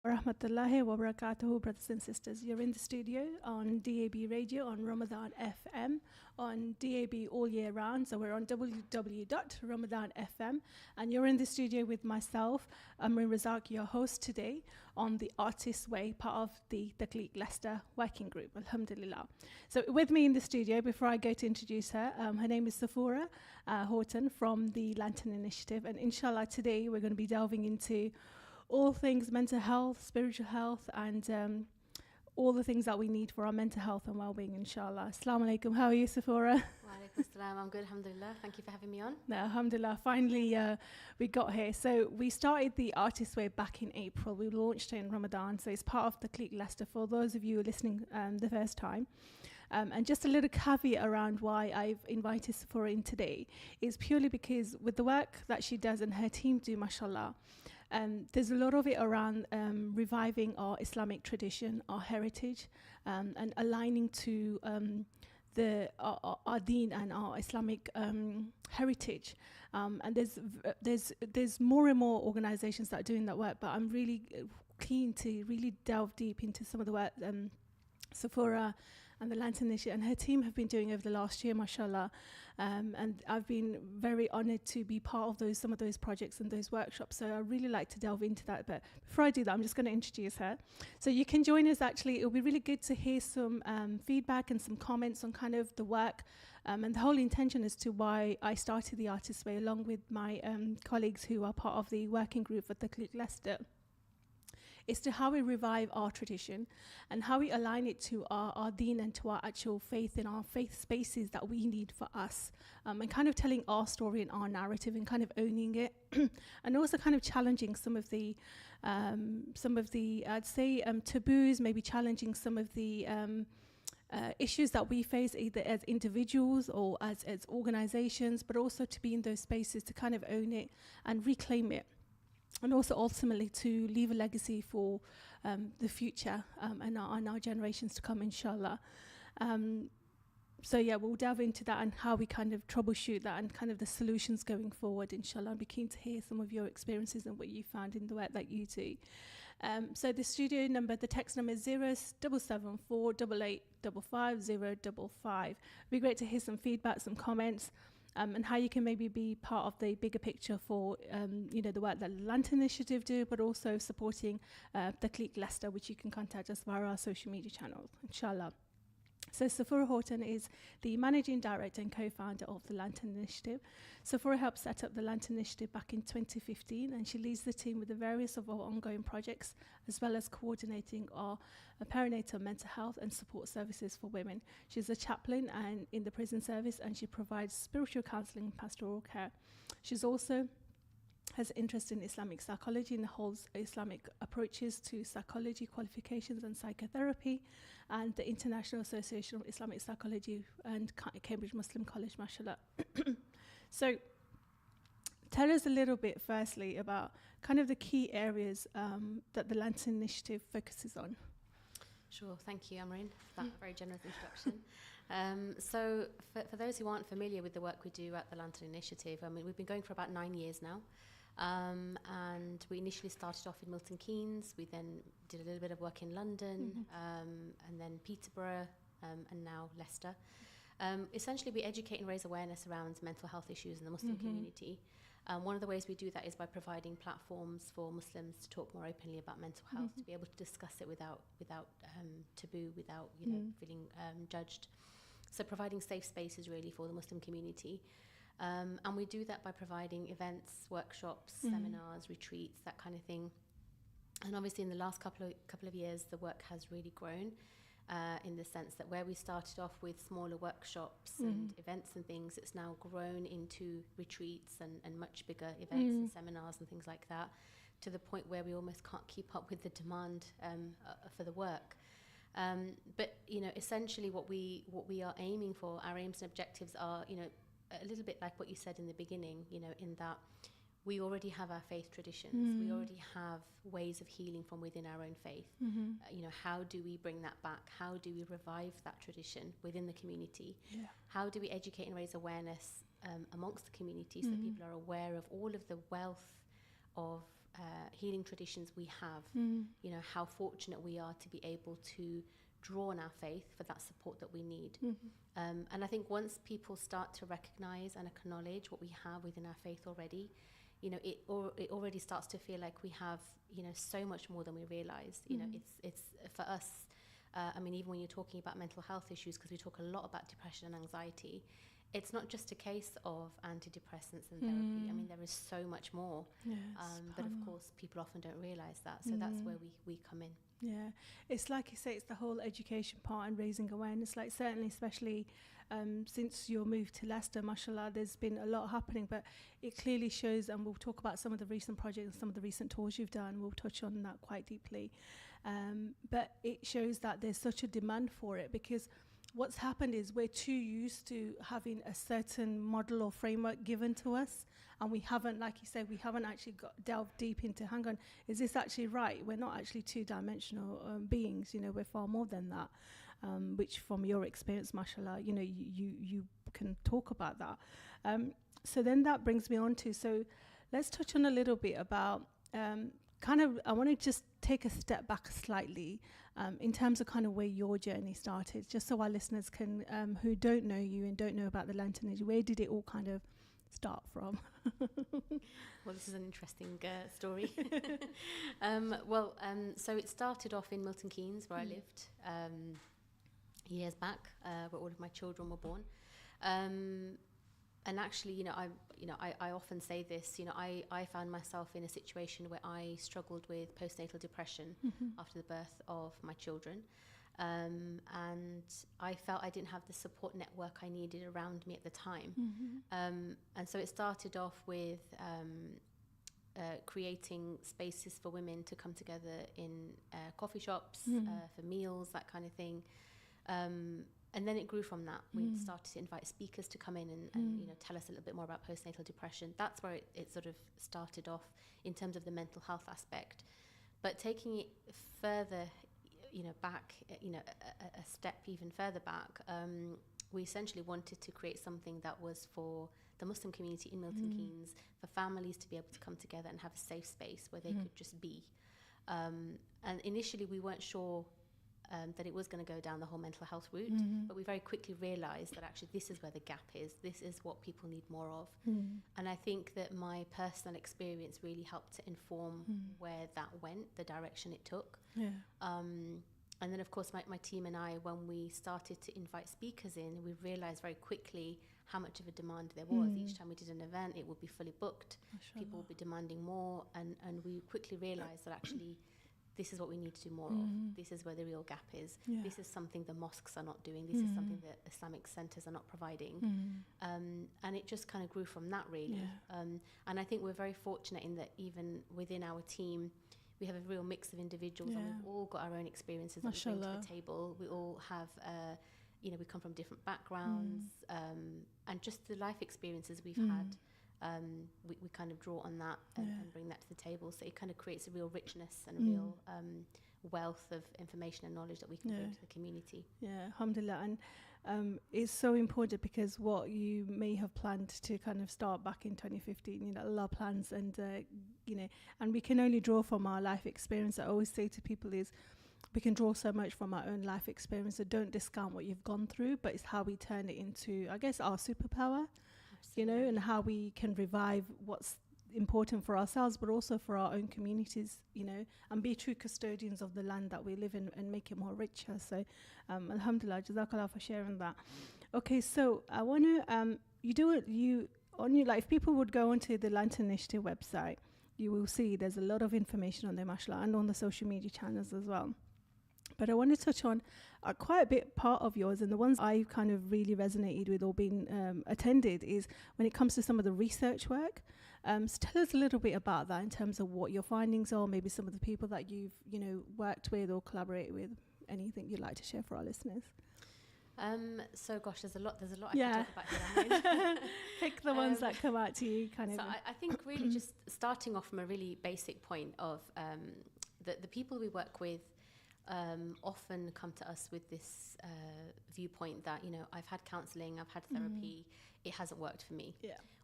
Rahmatullahi wa barakatuhu, brothers and sisters. You're in the studio on DAB Radio, on Ramadan FM, on DAB all year round. So we're on www.ramadan FM. And you're in the studio with myself, Amrin, Razak, your host today on the Artist's Way, part of the Takhleeq Leicester working group. Alhamdulillah. So with me in the studio, before I go to introduce her, her name is Safura Houghton from the Lantern Initiative. And inshallah, today we're going to be delving into all things mental health, spiritual health, and all the things that we need for our mental health and well-being, inshallah. Assalamu alaikum. How are you, Safura? Wa alaikum assalam. I'm good, alhamdulillah. Thank you for having me on. No, alhamdulillah. Finally, we got here. So we started the Artist's Way back in April. We launched it in Ramadan. So it's part of the Takhleeq Leicester for those of you who are listening the first time. And just a little caveat around why I've invited Safura in today is purely because with the work that she does and her team do, mashallah, there's a lot of it around reviving our Islamic tradition, our heritage, and aligning to our deen and our Islamic heritage. And there's more and more organizations that are doing that work, but I'm really keen to really delve deep into some of the work Safura and the Lantern Initiative and her team have been doing over the last year, mashallah. And I've been very honoured to be part of some of those projects and those workshops. So I really like to delve into that. But before I do that, I'm just going to introduce her. So you can join us. Actually, it'll be really good to hear some feedback and some comments on kind of the work. And the whole intention as to why I started the Artist's Way, along with my colleagues who are part of the working group for Takhleeq Leicester, is to how we revive our tradition and how we align it to our deen and to our actual faith in our faith spaces that we need for us, and kind of telling our story and our narrative and kind of owning it and also kind of challenging some of the I'd say taboos, maybe challenging some of the issues that we face either as individuals or as organizations, but also to be in those spaces to kind of own it and reclaim it. And also ultimately to leave a legacy for the future and our generations to come, inshallah. So yeah, we'll delve into that and how we kind of troubleshoot that and kind of the solutions going forward, inshallah. I'd be keen to hear some of your experiences and what you found in the work that you do. So the studio number, the text number is 0774 8855 It'd be great to hear some feedback, some comments. And how you can maybe be part of the bigger picture for, the work that the Lantern Initiative do, but also supporting Takhleeq Leicester, which you can contact us via our social media channels, inshallah. So Safura Houghton is the Managing Director and Co-Founder of the Lantern Initiative. Safura helped set up the Lantern Initiative back in 2015, and she leads the team with the various of our ongoing projects, as well as coordinating our perinatal mental health and support services for women. She's a chaplain and in the prison service, and she provides spiritual counselling and pastoral care. She's also has interest in Islamic psychology and holds Islamic approaches to psychology qualifications and psychotherapy, and the International Association of Islamic Psychology and Cambridge Muslim College, mashallah. So tell us a little bit firstly about kind of the key areas that the Lantern Initiative focuses on. Sure, thank you, Amrin, for that very generous introduction. So for those who aren't familiar with the work we do at the Lantern Initiative, I mean, we've been going for about 9 years now. And we initially started off in Milton Keynes. We then did a little bit of work in London, and then Peterborough, and now Leicester. Essentially, we educate and raise awareness around mental health issues in the Muslim community. One of the ways we do that is by providing platforms for Muslims to talk more openly about mental health, to be able to discuss it without taboo, without feeling judged. So providing safe spaces really for the Muslim community. And we do that by providing events, workshops, seminars, retreats, that kind of thing. And obviously in the last couple of years, the work has really grown in the sense that where we started off with smaller workshops and events and things, it's now grown into retreats and much bigger events and seminars and things like that, to the point where we almost can't keep up with the demand for the work. But, essentially what we are aiming for, our aims and objectives are, a little bit like what you said in the beginning, in that we already have our faith traditions. We already have ways of healing from within our own faith. How do we bring that back? How do we revive that tradition within the community? Yeah. How do we educate and raise awareness amongst the community so that people are aware of all of the wealth of healing traditions we have, you know, how fortunate we are to be able to draw on our faith for that support that we need. And I think once people start to recognize and acknowledge what we have within our faith already, you know, it already starts to feel like we have, you know, so much more than we realize. You know, it's for us, I mean, even when you're talking about mental health issues, because we talk a lot about depression and anxiety, it's not just a case of antidepressants and therapy. I mean, there is so much more. Yes, but of course, people often don't realize that. So that's where we come in. Yeah, it's like you say, it's the whole education part and raising awareness. Like certainly, especially since your move to Leicester, mashallah, there's been a lot happening, but it clearly shows, and we'll talk about some of the recent projects, some of the recent tours you've done. We'll touch on that quite deeply. But it shows that there's such a demand for it, because what's happened is we're too used to having a certain model or framework given to us, and we haven't, like you said, we haven't actually delved deep into, hang on, is this actually right? We're not actually two-dimensional beings, you know, we're far more than that, which from your experience, mashallah, you know, you can talk about that. So then that brings me on to, so let's touch on a little bit about kind of, I want to just take a step back slightly in terms of kind of where your journey started, just so our listeners can, who don't know you and don't know about the Lanternage, where did it all kind of start from? Well, this is an interesting story. So it started off in Milton Keynes, where I lived years back, where all of my children were born. And actually, you know, I often say this, you know, I found myself in a situation where I struggled with postnatal depression after the birth of my children. And I felt I didn't have the support network I needed around me at the time. And so it started off with creating spaces for women to come together in coffee shops, for meals, that kind of thing. And then it grew from that. We started to invite speakers to come in and you know, tell us a little bit more about postnatal depression. That's where it sort of started off in terms of the mental health aspect. But taking it further, you know, back, you know, a step even further back, we essentially wanted to create something that was for the Muslim community in Milton Keynes, for families to be able to come together and have a safe space where they could just be. And initially we weren't sure that it was going to go down the whole mental health route, but we very quickly realised that actually this is where the gap is. This is what people need more of. And I think that my personal experience really helped to inform where that went, the direction it took. And then, of course, my team and I, when we started to invite speakers in, we realised very quickly how much of a demand there was. Each time we did an event, it would be fully booked. People would be demanding more. And we quickly realised that actually this is what we need to do more of. This is where the real gap is. This is something the mosques are not doing. This is something that Islamic centres are not providing. And it just kind of grew from that, really. And I think we're very fortunate in that even within our team, we have a real mix of individuals, and we've all got our own experiences that we bring to the table. We all have, you know, we come from different backgrounds, and just the life experiences we've had. We kind of draw on that and bring that to the table. So it kind of creates a real richness and a real wealth of information and knowledge that we can bring to the community. Yeah, alhamdulillah. And it's so important, because what you may have planned to kind of start back in 2015, you know, Allah plans, and, you know, and we can only draw from our life experience. I always say to people is, we can draw so much from our own life experience, so don't discount what you've gone through, but it's how we turn it into, I guess, our superpower. You know, and how we can revive what's important for ourselves, but also for our own communities, you know, and be true custodians of the land that we live in and make it more richer. So, alhamdulillah, jazakallah for sharing that. Okay, so I want to, like, if people would go onto the Lantern Initiative website, you will see there's a lot of information on there, mashallah, and on the social media channels as well. But I want to touch on quite a bit part of yours, and the ones I've kind of really resonated with or been attended is when it comes to some of the research work. So tell us a little bit about that in terms of what your findings are, maybe some of the people that you've, you know, worked with or collaborated with, anything you'd like to share for our listeners. So gosh, there's a lot I can talk about here. Pick the ones that come out to you, kind of. So I think really just starting off from a really basic point of the people we work with often come to us with this viewpoint that, you know, I've had counselling, I've had therapy, it hasn't worked for me.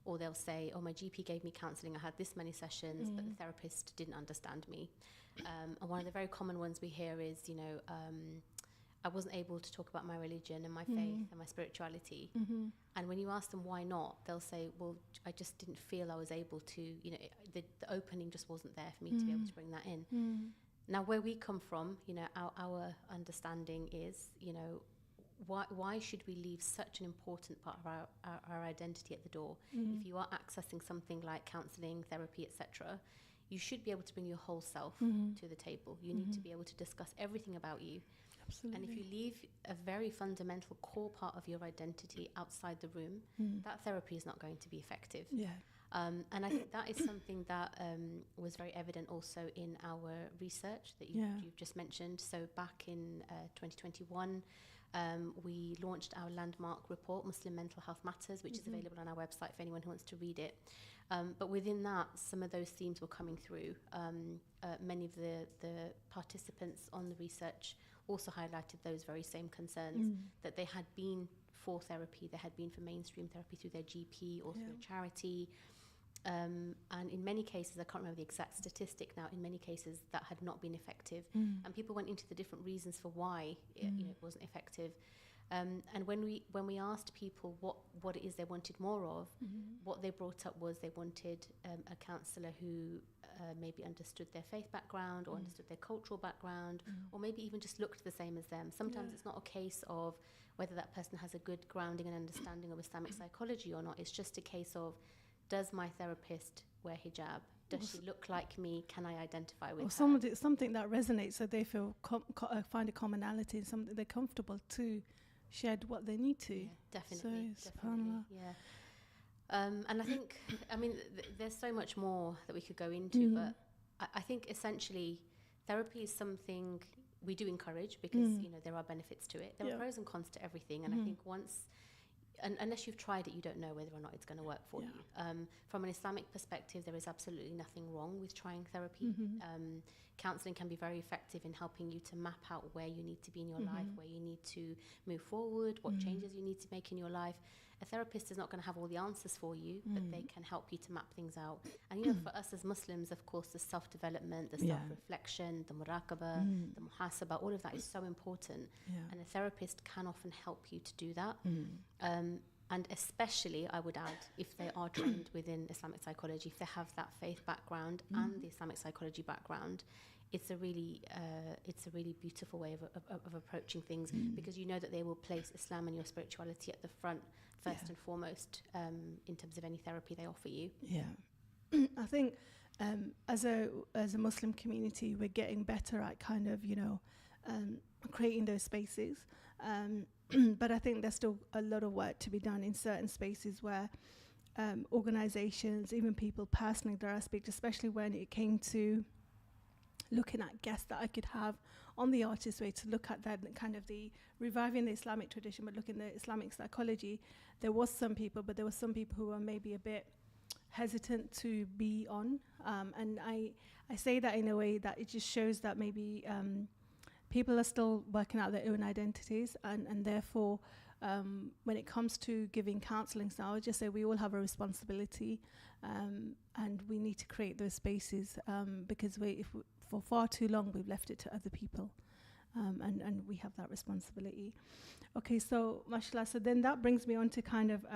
or they'll say, oh, my GP gave me counselling, I had this many sessions, but the therapist didn't understand me. And one of the very common ones we hear is, I wasn't able to talk about my religion and my faith and my spirituality. And when you ask them why not, they'll say, well, I just didn't feel I was able to, the opening just wasn't there for me to be able to bring that in. Now, where we come from, our understanding is, why should we leave such an important part of our identity at the door? If you are accessing something like counselling, therapy, etc., you should be able to bring your whole self to the table. You need to be able to discuss everything about you. Absolutely. And if you leave a very fundamental core part of your identity outside the room, that therapy is not going to be effective. Yeah. And I think that is something that was very evident also in our research that you've just mentioned. So back in 2021, we launched our landmark report, Muslim Mental Health Matters, which is available on our website for anyone who wants to read it. But within that, some of those themes were coming through. Many of the participants on the research also highlighted those very same concerns, that they had been for therapy, they had been for mainstream therapy through their GP or through a charity. And in many cases, I can't remember the exact statistic now, in many cases that had not been effective. And people went into the different reasons for why it wasn't effective. And when we asked people what it is they wanted more of, what they brought up was they wanted a counsellor who maybe understood their faith background or understood their cultural background, or maybe even just looked the same as them. Sometimes it's not a case of whether that person has a good grounding and understanding of Islamic psychology or not. It's just a case of, does my therapist wear hijab? Does she look like me? Can I identify with her? Or something that resonates, so they feel find a commonality, something they're comfortable to shed what they need to. Yeah, definitely. So, definitely. Yeah. And I think, there's so much more that we could go into, but I think essentially therapy is something we do encourage because, there are benefits to it. There are pros and cons to everything. And I think unless you've tried it, you don't know whether or not it's going to work for you. From an Islamic perspective, there is absolutely nothing wrong with trying therapy. Counselling can be very effective in helping you to map out where you need to be in your life, where you need to move forward, what changes you need to make in your life. A therapist is not going to have all the answers for you, but they can help you to map things out. And for us as Muslims, of course, the self-development, the self-reflection, the muraqabah, the muhasabah, all of that is so important. And a therapist can often help you to do that. And especially, I would add, if they are trained within Islamic psychology, if they have that faith background and the Islamic psychology background, it's a really beautiful way of approaching things, because you know that they will place Islam and your spirituality at the front first and foremost in terms of any therapy they offer you. Yeah, I think as a Muslim community, we're getting better at kind of creating those spaces. But I think there's still a lot of work to be done in certain spaces where organizations, even people personally that I speak to, especially when it came to looking at guests that I could have on the Artist Way, to look at that kind of the reviving the Islamic tradition, but looking at Islamic psychology. There was some people, but there were some people who were maybe a bit hesitant to be on. And I say that in a way that it just shows that maybe people are still working out their own identities, and therefore when it comes to giving counselling, so I would just say we all have a responsibility, and we need to create those spaces, because for far too long we've left it to other people, and we have that responsibility. Okay, so mashallah, so then that brings me on to kind of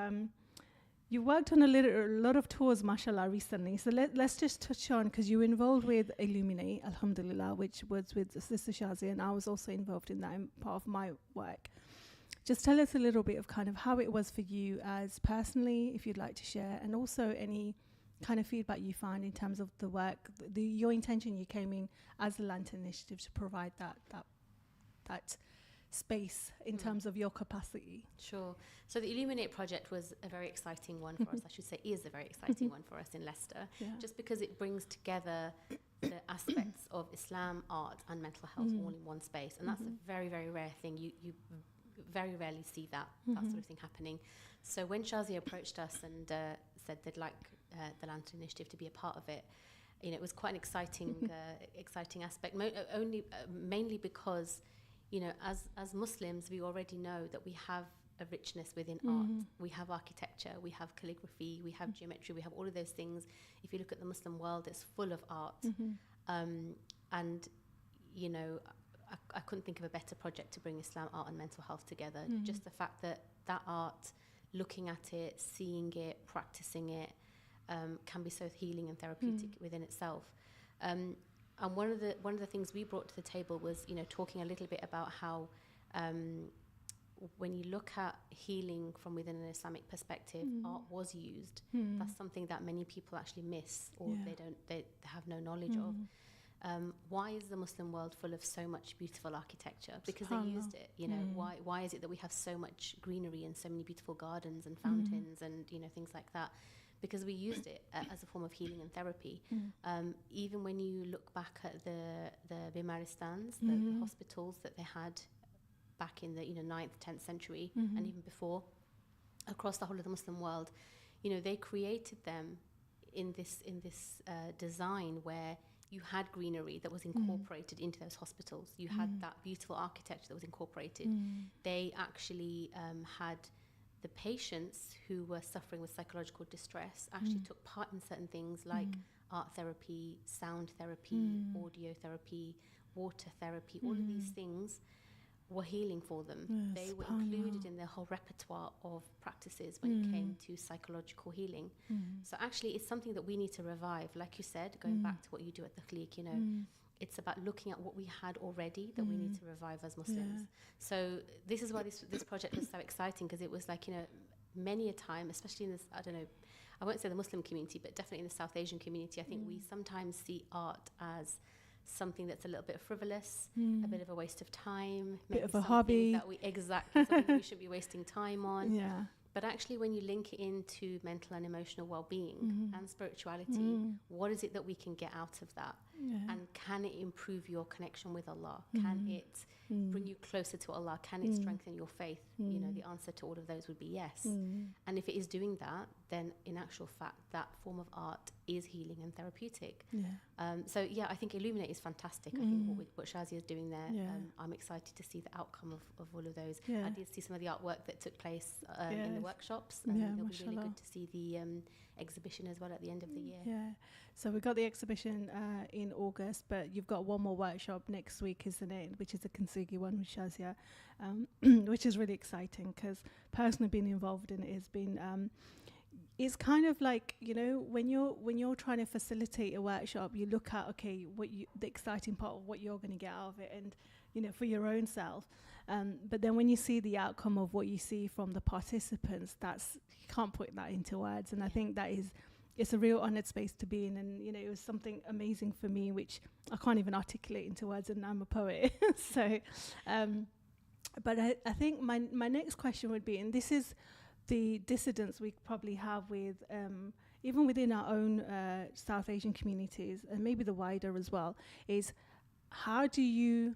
you worked on a lot of tours, mashallah, recently. So let's just touch on, because you were involved with Illuminate, alhamdulillah, which was with Sister Shazia, and I was also involved in that in part of my work. Just tell us a little bit of kind of how it was for you as personally, if you'd like to share, and also any kind of feedback you find in terms of the work, your intention. You came in as the Lantern Initiative to provide that space in terms of your capacity. Sure. So the Illuminate project was a very exciting one for us. I should say is a very exciting one for us in Leicester, just because it brings together the aspects of Islam, art and mental health all in one space, and that's a very, very rare thing. You very rarely see that sort of thing happening. So when Shazia approached us and said they'd like the Lantern Initiative to be a part of it, it was quite an exciting aspect, mainly because as Muslims, we already know that we have a richness within art. We have architecture, we have calligraphy, we have geometry, we have all of those things. If you look at the Muslim world, it's full of art. And, you know, I couldn't think of a better project to bring Islam, art and mental health together. Just the fact that art, looking at it, seeing it, practicing it, can be so healing and therapeutic within itself. And one of the things we brought to the table was, you know, talking a little bit about how when you look at healing from within an Islamic perspective, art was used. That's something that many people actually miss, or they have no knowledge of. Why is the Muslim world full of so much beautiful architecture? Because they used it, you know. Why is it that we have so much greenery and so many beautiful gardens and fountains and, you know, things like that? Because we used it as a form of healing and therapy. Even when you look back at the Bimaristans, the hospitals that they had back in the 9th, 10th century, and even before, across the whole of the Muslim world, you know, they created them in this design where you had greenery that was incorporated into those hospitals. You had that beautiful architecture that was incorporated. They actually had the patients who were suffering with psychological distress actually took part in certain things like art therapy, sound therapy, audio therapy, water therapy. All of these things were healing for them. They were included in their whole repertoire of practices when it came to psychological healing. So actually it's something that we need to revive. Like you said, going back to what you do at Takhleeq, you know, it's about looking at what we had already that we need to revive as Muslims. So this is why this project was so exciting, because it was like, you know, many a time, especially in this, I don't know, I won't say the Muslim community, but definitely in the South Asian community, I think we sometimes see art as something that's a little bit frivolous, a bit of a waste of time, bit of a hobby that something that we should be wasting time on. Yeah. But actually, when you link it into mental and emotional well-being and spirituality, what is it that we can get out of that? And can it improve your connection with Allah? Can it bring you closer to Allah? Can it strengthen your faith? You know, the answer to all of those would be yes. And if it is doing that, then in actual fact, that form of art is healing and therapeutic. So yeah, I think Illuminate is fantastic. I think what Shazia is doing there, I'm excited to see the outcome of all of those. I did see some of the artwork that took place in the workshops, and it'll be really good to see the exhibition as well at the end of the year. So we've got the exhibition in August, but you've got one more workshop next week, isn't it? Which is the Kintsugi one with Shazia, which is really exciting, because personally being involved in it has been it's kind of like, you know, when you're trying to facilitate a workshop, you look at, okay, the exciting part of what you're going to get out of it, and, you know, for your own self. But then when you see the outcome of what you see from the participants, you can't put that into words. And I think it's a real honoured space to be in. And, you know, it was something amazing for me, which I can't even articulate into words, and I'm a poet. So, but I think my next question would be, and this is the dissidence we probably have with, even within our own South Asian communities, and maybe the wider as well, is how do you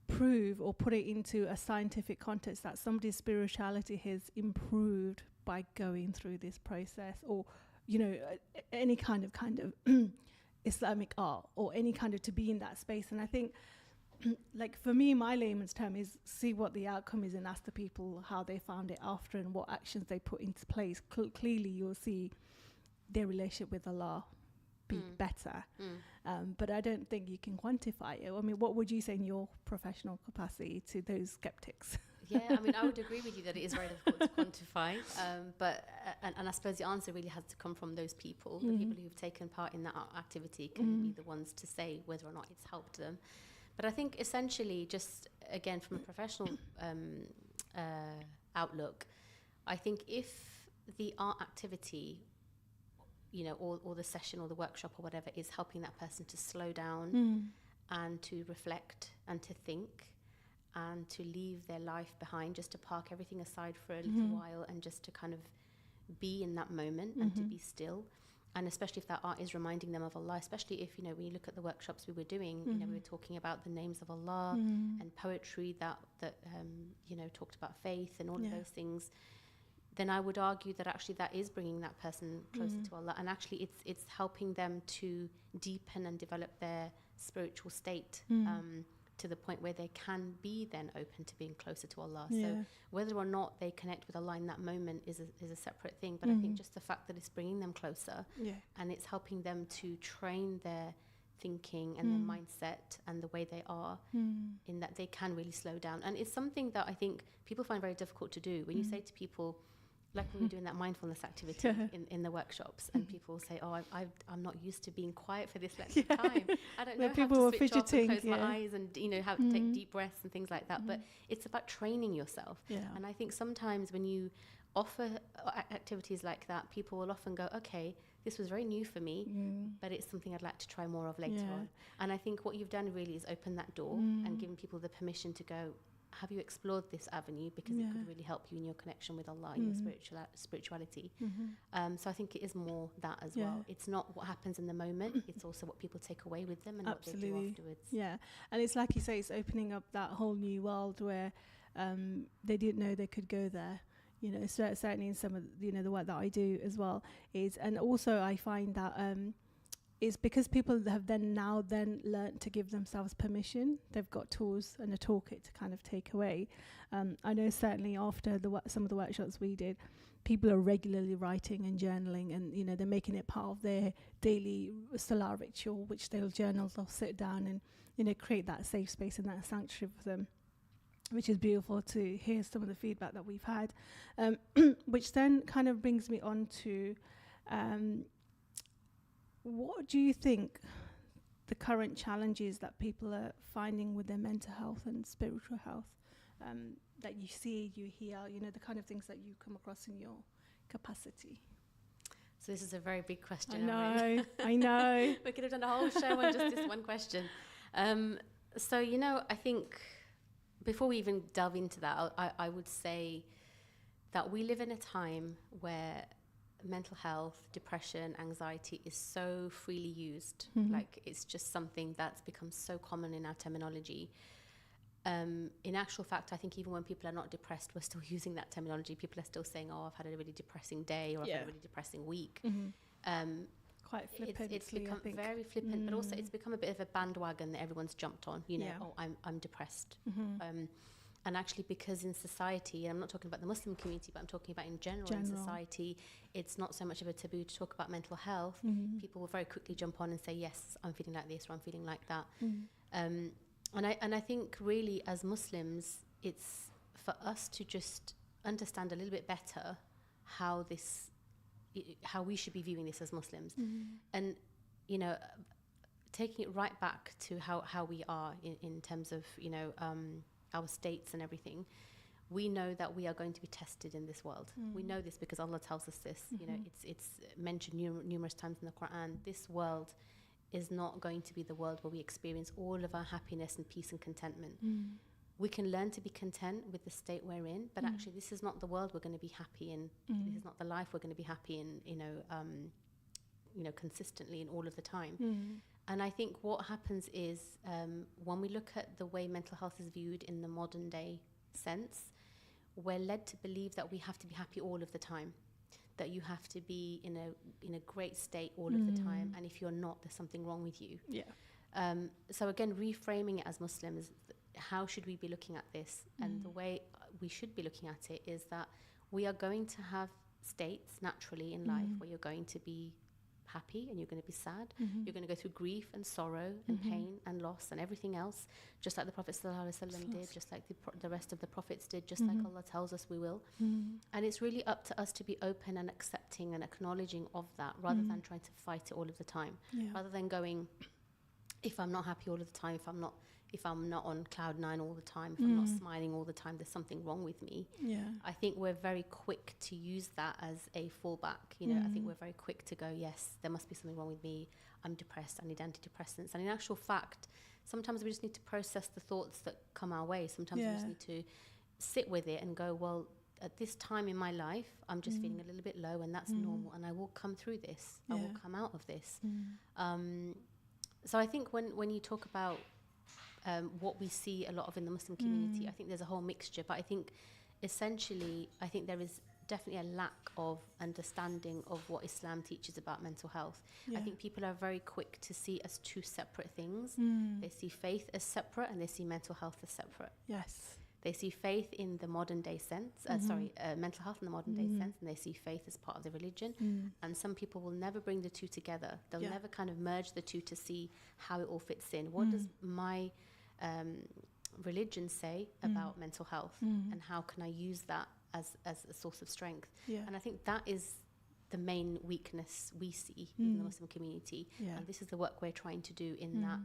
prove or put it into a scientific context that somebody's spirituality has improved by going through this process, or, you know, any kind of Islamic art, or any kind of to be in that space? And I think, like, for me, my layman's term is see what the outcome is and ask the people how they found it after and what actions they put into place. Clearly you'll see their relationship with Allah be better. But I don't think you can quantify it. I mean, what would you say in your professional capacity to those skeptics? Yeah, I mean, I would agree with you that it is very difficult to quantify. But I suppose the answer really has to come from those people. The people who've taken part in that activity can be the ones to say whether or not it's helped them. But I think essentially, just again from a professional outlook, I think if the art activity, you know, or the session or the workshop or whatever is helping that person to slow down and to reflect and to think and to leave their life behind, just to park everything aside for a little while and just to kind of be in that moment and to be still. And especially if that art is reminding them of Allah, especially if, you know, when you look at the workshops we were doing, you know, we were talking about the names of Allah and poetry that you know, talked about faith and all of those things, then I would argue that actually that is bringing that person closer to Allah, and actually it's helping them to deepen and develop their spiritual state to the point where they can be then open to being closer to Allah. Yeah. So whether or not they connect with Allah in that moment is a separate thing. But I think just the fact that it's bringing them closer and it's helping them to train their thinking and their mindset and the way they are, in that they can really slow down. And it's something that I think people find very difficult to do. When you say to people, like when we're doing that mindfulness activity in the workshops, and people say, oh, I'm not used to being quiet for this length of time. I don't know how to switch off and close my eyes and, you know, how to take deep breaths and things like that. But it's about training yourself. Yeah. And I think sometimes when you offer activities like that, people will often go, okay, this was very new for me, but it's something I'd like to try more of later on. And I think what you've done really is open that door and given people the permission to go, have you explored this avenue? Because it could really help you in your connection with Allah, in your spirituality. So I think it is more that as well. It's not what happens in the moment, it's also what people take away with them and what they do afterwards. Yeah, and it's like you say, it's opening up that whole new world where they didn't know they could go there. You know, certainly in some of, you know, the work that I do as well is, and also I find that it's because people have then learnt to give themselves permission. They've got tools and a toolkit to kind of take away. I know certainly after some of the workshops we did, people are regularly writing and journaling, and, you know, they're making it part of their daily salah ritual, which they'll journal, they'll sit down and, you know, create that safe space and that sanctuary for them, which is beautiful to hear some of the feedback that we've had, which then kind of brings me on to what do you think the current challenges that people are finding with their mental health and spiritual health, that you see, you hear, you know, the kind of things that you come across in your capacity? So this is a very big question. I know. We could have done a whole show on just this one question. So, you know, I think before we even delve into that, I would say that we live in a time where mental health, depression, anxiety is so freely used. Like, it's just something that's become so common in our terminology. In actual fact, I think even when people are not depressed, we're still using that terminology. People are still saying, oh, I've had a really depressing day, or I've had a really depressing week. Quite flippant. It's become very flippant, but also it's become a bit of a bandwagon that everyone's jumped on, you know, oh, I'm depressed. And actually, because in society, and I'm not talking about the Muslim community, but I'm talking about in general. In society, it's not so much of a taboo to talk about mental health. People will very quickly jump on and say, yes, I'm feeling like this, or I'm feeling like that. And I think really as Muslims, it's for us to just understand a little bit better how we should be viewing this as Muslims. And, you know, taking it right back to how we are in terms of, you know, our states and everything. We know that we are going to be tested in this world. We know this because Allah tells us this. You know, it's mentioned numerous times in the Quran. This world is not going to be the world where we experience all of our happiness and peace and contentment. We can learn to be content with the state we're in, but actually this is not the world we're going to be happy in. This is not the life we're going to be happy in, you know, consistently and all of the time. And I think what happens is when we look at the way mental health is viewed in the modern day sense, we're led to believe that we have to be happy all of the time, that you have to be in a great state all of the time, and if you're not, there's something wrong with you. So again, reframing it as Muslims, how should we be looking at this? And the way we should be looking at it is that we are going to have states naturally in life where you're going to be happy and you're going to be sad. You're going to go through grief and sorrow and pain and loss and everything else, just like the Prophet ﷺ did, just like the rest of the prophets did, just like Allah tells us we will. And it's really up to us to be open and accepting and acknowledging of that, rather than trying to fight it all of the time, rather than going, if I'm not happy all of the time, if I'm not on cloud 9 all the time, if I'm not smiling all the time, there's something wrong with me. I think we're very quick to use that as a fallback. You know, I think we're very quick to go, yes, there must be something wrong with me. I'm depressed. I need antidepressants. And in actual fact, sometimes we just need to process the thoughts that come our way. Sometimes we just need to sit with it and go, well, at this time in my life, I'm just feeling a little bit low, and that's normal. And I will come through this. I will come out of this. So I think when you talk about what we see a lot of in the Muslim community, I think there's a whole mixture, but I think essentially, I think there is definitely a lack of understanding of what Islam teaches about mental health. I think people are very quick to see as two separate things. They see faith as separate and they see mental health as separate. Yes. They see faith in the modern day sense, mental health in the modern day sense, and they see faith as part of the religion. And some people will never bring the two together. They'll never kind of merge the two to see how it all fits in. What does my religion say about mental health, and how can I use that as a source of strength? And I think that is the main weakness we see in the Muslim community. And this is the work we're trying to do in that,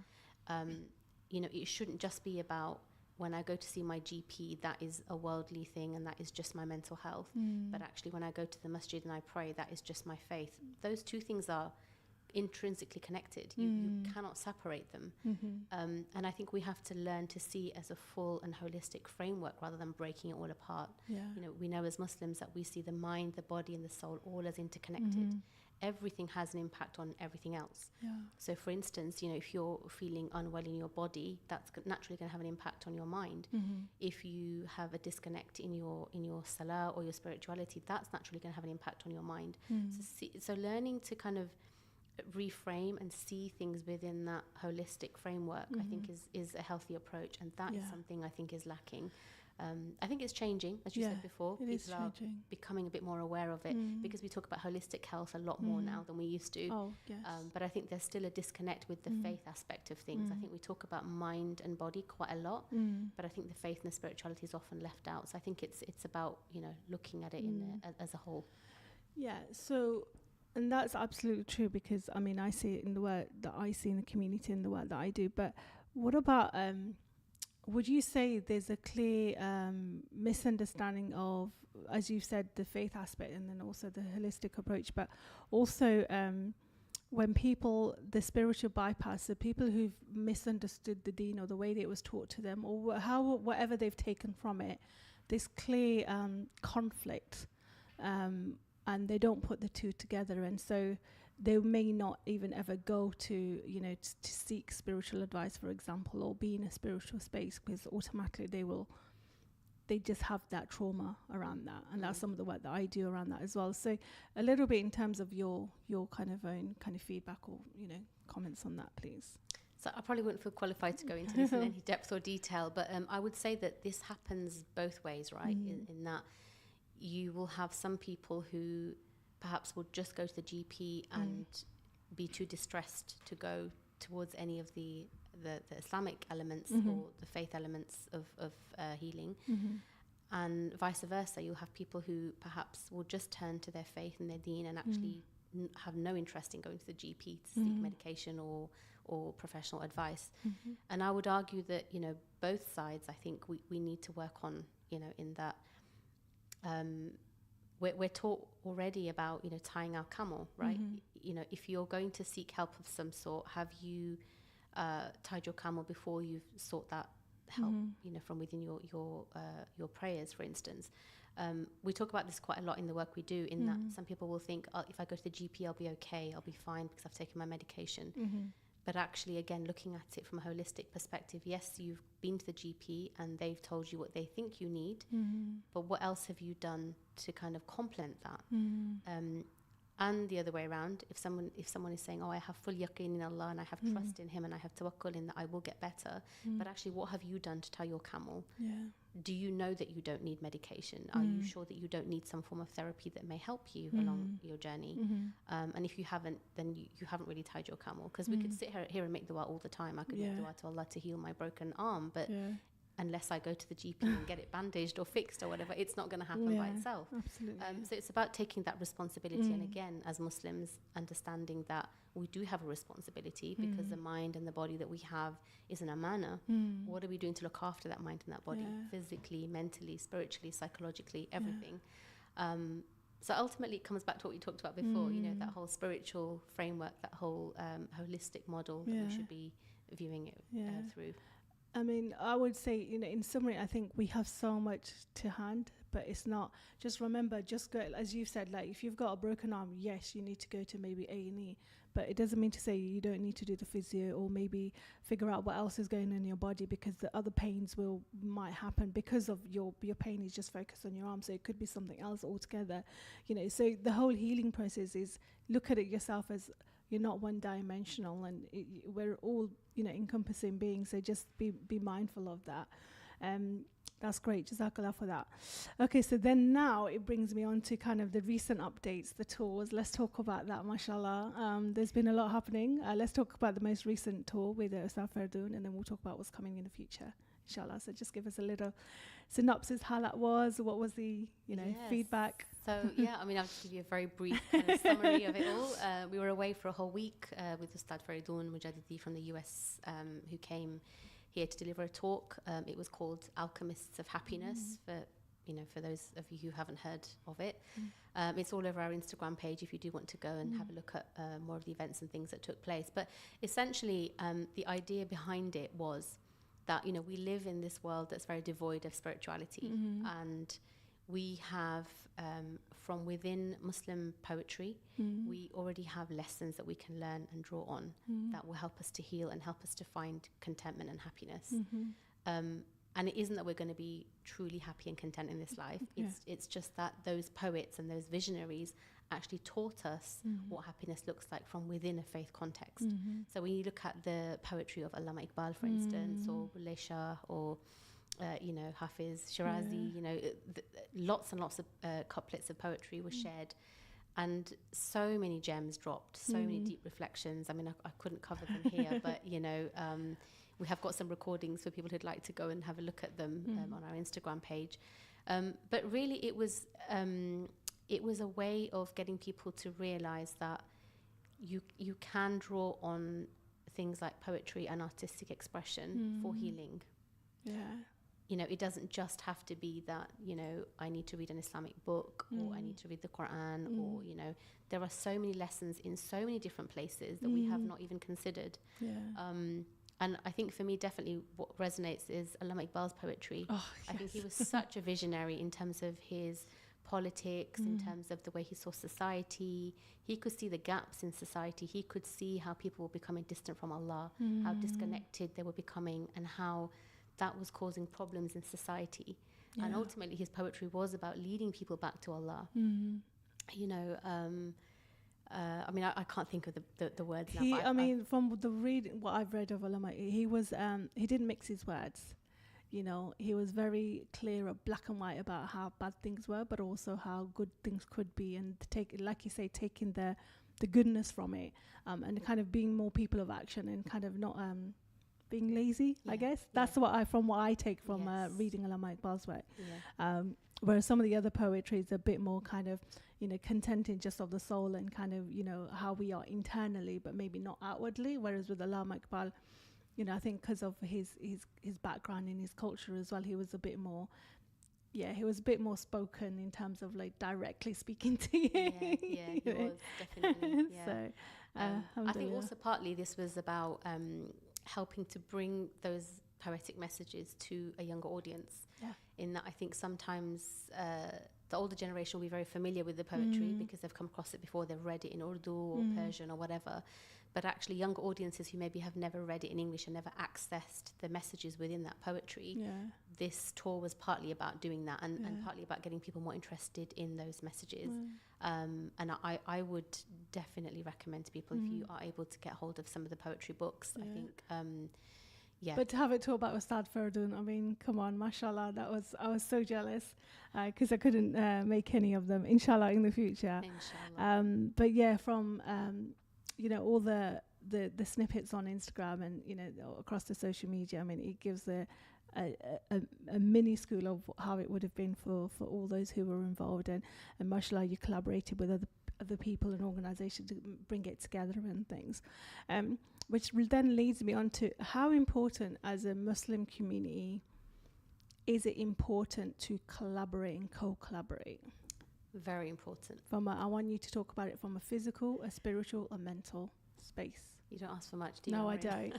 it shouldn't just be about when I go to see my GP, that is a worldly thing and that is just my mental health. But actually when I go to the masjid and I pray, that is just my faith. Those two things are intrinsically connected. You cannot separate them. And I think we have to learn to see as a full and holistic framework rather than breaking it all apart. We know as Muslims that we see the mind, the body and the soul all as interconnected. Everything has an impact on everything else. So for instance, if you're feeling unwell in your body, that's naturally going to have an impact on your mind. If you have a disconnect in your salah or your spirituality, that's naturally going to have an impact on your mind. So learning to kind of reframe and see things within that holistic framework, I think is a healthy approach, and that is something I think is lacking. I think it's changing, as you said before. People are becoming a bit more aware of it because we talk about holistic health a lot more now than we used to. But I think there's still a disconnect with the faith aspect of things. I think we talk about mind and body quite a lot, but I think the faith and the spirituality is often left out. So I think it's about looking at it as a whole. So, and that's absolutely true, because I see it in the work that I see in the community and the work that I do. But what about would you say there's a clear misunderstanding of, as you said, the faith aspect and then also the holistic approach, but also when people, the spiritual bypass, the people who've misunderstood the deen or the way that it was taught to them, or whatever they've taken from it, this clear conflict, and they don't put the two together, and so they may not even ever go to to seek spiritual advice, for example, or be in a spiritual space, because automatically they just have that trauma around that. And that's some of the work that I do around that as well. So a little bit in terms of your kind of own kind of feedback or comments on that, please. So I probably wouldn't feel qualified to go into this in any depth or detail, but I would say that this happens both ways, right? In that you will have some people who perhaps will just go to the GP and be too distressed to go towards any of the Islamic elements or the faith elements of healing. And vice versa, you'll have people who perhaps will just turn to their faith and their deen and actually have no interest in going to the GP to seek medication or professional advice. And I would argue that, both sides, I think we need to work on, in that we're taught already about, tying our camel, right? If you're going to seek help of some sort, have you tied your camel before you've sought that help, from within your prayers, for instance? We talk about this quite a lot in the work we do, in that some people will think, if I go to the GP, I'll be okay, I'll be fine because I've taken my medication. But actually, again, looking at it from a holistic perspective, yes, you've been to the GP and they've told you what they think you need, but what else have you done to kind of complement that? And the other way around, if someone is saying, I have full yaqeen in Allah and I have trust in Him and I have tawakkul in that I will get better, but actually, what have you done to tie your camel? Do you know that you don't need medication? Are you sure that you don't need some form of therapy that may help you along your journey? And if you haven't, then you haven't really tied your camel. Because we could sit here and make dua all the time. I could make dua to Allah to heal my broken arm, but unless I go to the GP and get it bandaged or fixed or whatever, it's not going to happen by itself. So it's about taking that responsibility, and again, as Muslims, understanding that we do have a responsibility because the mind and the body that we have is an amana. What are we doing to look after that mind and that body? Physically, mentally, spiritually, psychologically, everything. So ultimately it comes back to what we talked about before, that whole spiritual framework, that whole holistic model that we should be viewing it through. I would say, in summary, I think we have so much to hand, but it's not, just remember, just go, as you said, like if you've got a broken arm, yes, you need to go to maybe A&E, but it doesn't mean to say you don't need to do the physio or maybe figure out what else is going on in your body, because the other pains might happen because of your pain is just focused on your arm. So it could be something else altogether, so the whole healing process is look at it yourself as you're not one dimensional, and we're all, encompassing beings. So just be mindful of that. That's great. Jazakallah for that. Okay, so then now it brings me on to kind of the recent updates, the tours. Let's talk about that, mashallah. There's been a lot happening. Let's talk about the most recent tour with Safura Houghton, and then we'll talk about what's coming in the future, inshallah. So just give us a little synopsis, how that was, what was the, feedback. So, I'll just give you a very brief kind of summary of it all. We were away for a whole week with Ustad Faridun Mujadidi from the US, who came here to deliver a talk. It was called Alchemists of Happiness, for those of you who haven't heard of it. It's all over our Instagram page if you do want to go and have a look at more of the events and things that took place. But essentially, the idea behind it was that, we live in this world that's very devoid of spirituality. And we have, from within Muslim poetry, we already have lessons that we can learn and draw on that will help us to heal and help us to find contentment and happiness. And it isn't that we're going to be truly happy and content in this life. It's just that those poets and those visionaries actually taught us what happiness looks like from within a faith context. So when you look at the poetry of Allama Iqbal, for instance, or Bulleh Shah, or Hafiz Shirazi, lots and lots of couplets of poetry were shared, and so many gems dropped, so many deep reflections. I couldn't cover them here, but we have got some recordings for people who'd like to go and have a look at them on our Instagram page. But really, it was a way of getting people to realize that you can draw on things like poetry and artistic expression for healing. It doesn't just have to be that, I need to read an Islamic book or I need to read the Quran or, there are so many lessons in so many different places that we have not even considered. And I think for me, definitely what resonates is Allama Iqbal's poetry. I think he was such a visionary in terms of his politics, in terms of the way he saw society. He could see the gaps in society. He could see how people were becoming distant from Allah, how disconnected they were becoming, and how that was causing problems in society. And ultimately his poetry was about leading people back to Allah. I can't think of the words now. From the reading, what I've read of Allama, he didn't mix his words. He was very clear, black and white, about how bad things were, but also how good things could be, and like you say, taking the goodness from it, and kind of being more people of action, and kind of not being lazy, I guess. That's what I take from reading Allama Iqbal's work. Whereas some of the other poetry is a bit more kind of, contenting just of the soul and kind of, how we are internally, but maybe not outwardly. Whereas with Allama Iqbal, I think because of his background in his culture as well, he was a bit more, he was a bit more spoken in terms of like directly speaking to you. He was, definitely. So, I think also partly this was about helping to bring those poetic messages to a younger audience. In that I think sometimes the older generation will be very familiar with the poetry because they've come across it before, they've read it in Urdu or Persian or whatever. But actually younger audiences who maybe have never read it in English and never accessed the messages within that poetry, this tour was partly about doing that, and partly about getting people more interested in those messages. And I would definitely recommend to people, if you are able to get hold of some of the poetry books, I think but to have it talk about Ustad Faridun, come on, mashallah, I was so jealous because I couldn't make any of them, inshallah, in the future. But from all the snippets on Instagram and across the social media, it gives a mini school of how it would have been for all those who were involved, and mashallah, you collaborated with other people and organizations to bring it together and things, which then leads me on to how important, as a Muslim community, is it important to collaborate and co-collaborate? Very important. I want you to talk about it from a physical, a spiritual, a mental space. You don't ask for much, do you? No, I don't.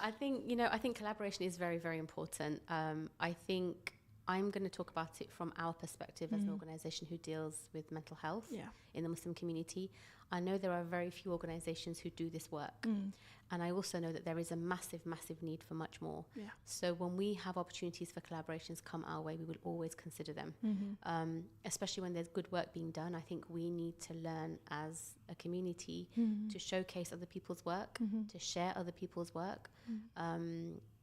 I think collaboration is very, very important. I think I'm going to talk about it from our perspective as an organisation who deals with mental health in the Muslim community. I know there are very few organisations who do this work. And I also know that there is a massive, massive need for much more. So when we have opportunities for collaborations come our way, we will always consider them. Especially when there's good work being done. I think we need to learn as a community to showcase other people's work, to share other people's work,